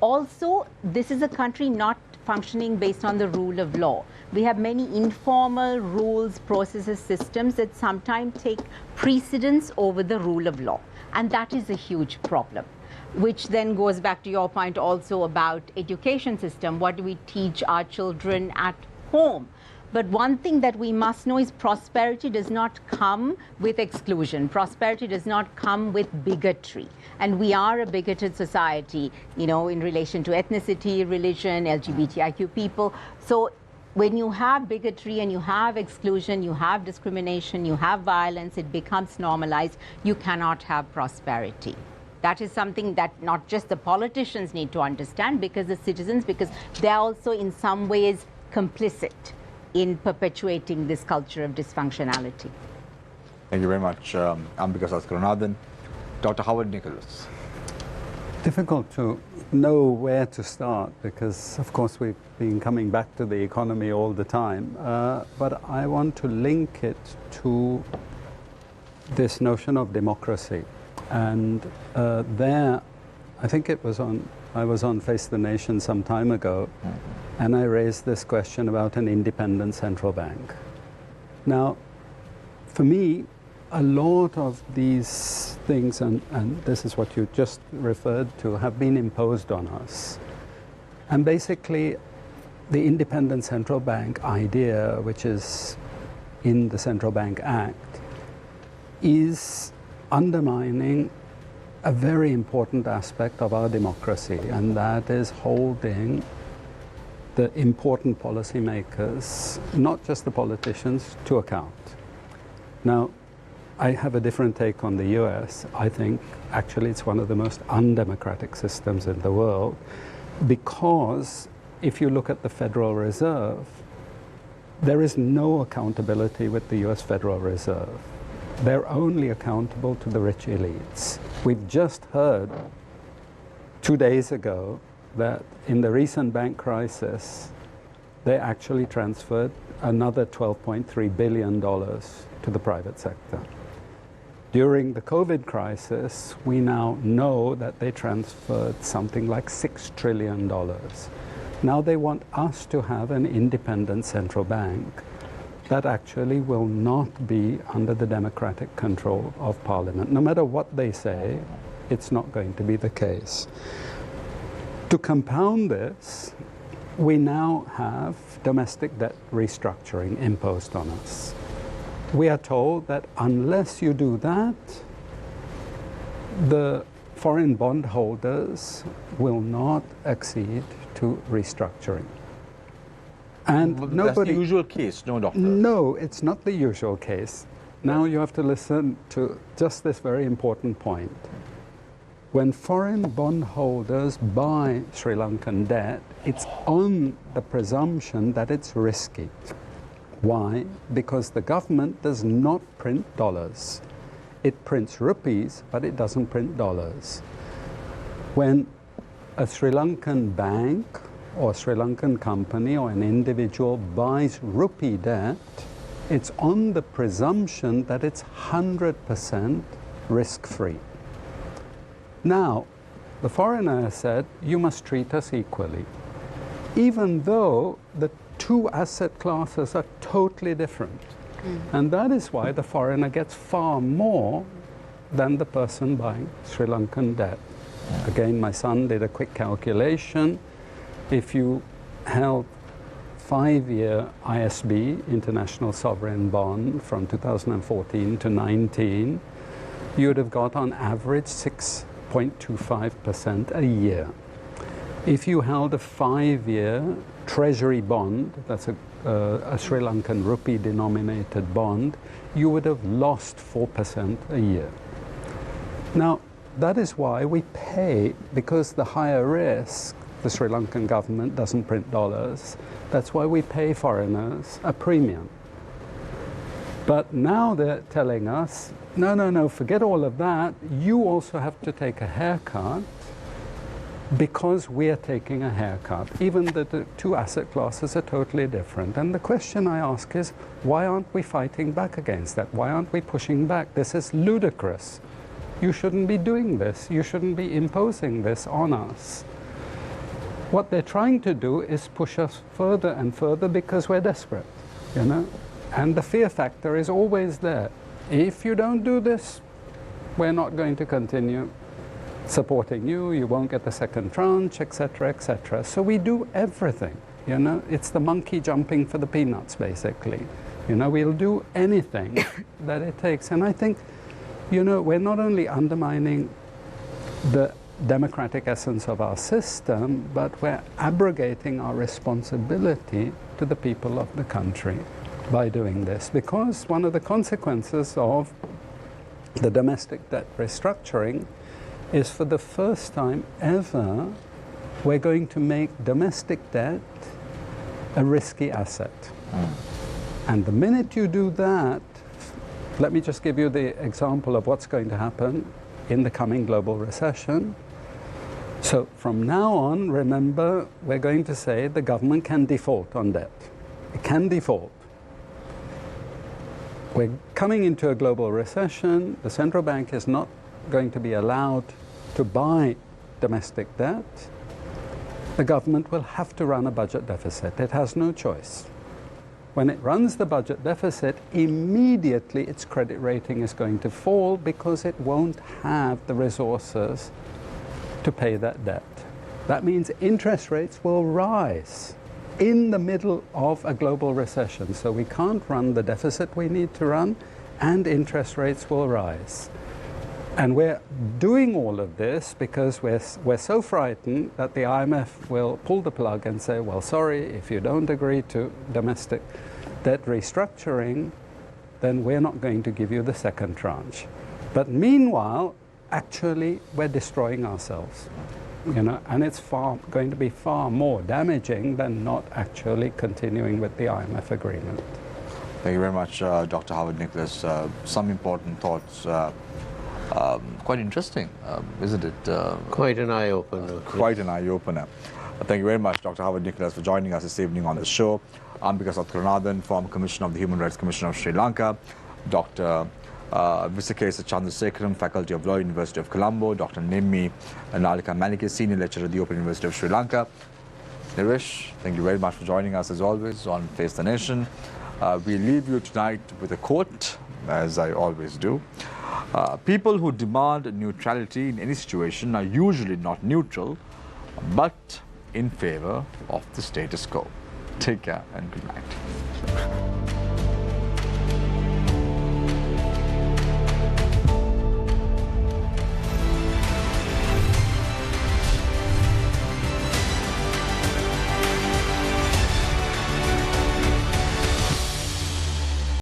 Also, this is a country not functioning based on the rule of law. We have many informal rules, processes, systems that sometimes take precedence over the rule of law. And that is a huge problem, which then goes back to your point also about education system. What do we teach our children at home? But one thing that we must know is prosperity does not come with exclusion. Prosperity does not come with bigotry. And we are a bigoted society, you know, in relation to ethnicity, religion, LGBTIQ people. So when you have bigotry and you have exclusion, you have discrimination, you have violence, it becomes normalized. You cannot have prosperity. That is something that not just the politicians need to understand, because the citizens, because they're also in some ways complicit in perpetuating this culture of dysfunctionality. Thank you very much, Ambika Saskaranathan. Dr. Howard Nicholas. Difficult to know where to start because, of course, we've been coming back to the economy all the time. But I want to link it to this notion of democracy. And there, I think it was I was on Face the Nation some time ago, and I raised this question about an independent central bank. Now, for me, a lot of these things, and this is what you just referred to, have been imposed on us. And basically, the independent central bank idea, which is in the Central Bank Act, is undermining a very important aspect of our democracy, and that is holding the important policymakers, not just the politicians, to account. Now, I have a different take on the US. I think actually it's one of the most undemocratic systems in the world, because if you look at the Federal Reserve, there is no accountability with the US Federal Reserve. They're only accountable to the rich elites. We've just heard 2 days ago that in the recent bank crisis, they actually transferred another $12.3 billion to the private sector. During the COVID crisis, we now know that they transferred something like $6 trillion. Now they want us to have an independent central bank that actually will not be under the democratic control of Parliament. No matter what they say, it's not going to be the case. To compound this, we now have domestic debt restructuring imposed on us. We are told that unless you do that, the foreign bondholders will not accede to restructuring. And Well, nobody, that's the usual case, no, Doctor? No, it's not the usual case. Now you have to listen to just this very important point. When foreign bondholders buy Sri Lankan debt, it's on the presumption that it's risky. Why? Because the government does not print dollars. It prints rupees, but it doesn't print dollars. When a Sri Lankan bank or Sri Lankan company or an individual buys rupee debt, it's on the presumption that it's 100% risk-free. Now, the foreigner has said, you must treat us equally, even though the two asset classes are totally different. And that is why the foreigner gets far more than the person buying Sri Lankan debt. Again, my son did a quick calculation. If you held 5-year ISB, International Sovereign Bond, from 2014 to 19, you would have got on average 6.25% a year. If you held a 5-year Treasury bond, that's a Sri Lankan rupee denominated bond, you would have lost 4% a year. Now, that is why we pay, because the higher risk, the Sri Lankan government doesn't print dollars, that's why we pay foreigners a premium. But now they're telling us, no, forget all of that, you also have to take a haircut, because we are taking a haircut, even though the two asset classes are totally different. And the question I ask is, why aren't we fighting back against that? Why aren't we pushing back? This is ludicrous. You shouldn't be doing this. You shouldn't be imposing this on us. What they're trying to do is push us further and further because we're desperate, you know? And the fear factor is always there. If you don't do this, we're not going to continue supporting you, you won't get the second tranche, etc., etc. So we do everything You know, it's the monkey jumping for the peanuts, basically. You know, we'll do anything that it takes. And I think, you know, we're not only undermining the democratic essence of our system, but we're abrogating our responsibility to the people of the country by doing this. Because one of the consequences of the domestic debt restructuring is, for the first time ever, we're going to make domestic debt a risky asset. And the minute you do that, let me just give you the example of what's going to happen in the coming global recession. So from now on, remember, we're going to say the government can default on debt. It can default. We're coming into a global recession. The central bank is not going to be allowed to buy domestic debt. The government will have to run a budget deficit. It has no choice. When it runs the budget deficit, immediately its credit rating is going to fall because it won't have the resources to pay that debt. That means interest rates will rise in the middle of a global recession. So we can't run the deficit we need to run, and interest rates will rise. And we're doing all of this because we're so frightened that the IMF will pull the plug and say, well, sorry, if you don't agree to domestic debt restructuring, then we're not going to give you the second tranche. But meanwhile, actually, we're destroying ourselves. You know, and it's going to be far more damaging than not actually continuing with the IMF agreement. Thank you very much, Dr. Howard Nicholas. Some important thoughts. Quite interesting, isn't it? Quite an eye-opener. Quite an eye-opener. Thank you very much, Dr. Howard Nicholas, for joining us this evening on the show. Ambika Satkaranathan, former Commissioner of the Human Rights Commission of Sri Lanka, Dr. Visekesa Chandrasekaram, Faculty of Law, University of Colombo, Dr. Nimmi Nalika Manike, Senior Lecturer at the Open University of Sri Lanka. Niresh, thank you very much for joining us as always on Face the Nation. We leave you tonight with a quote, as I always do. People who demand neutrality in any situation are usually not neutral, but in favor of the status quo. Take care and good night.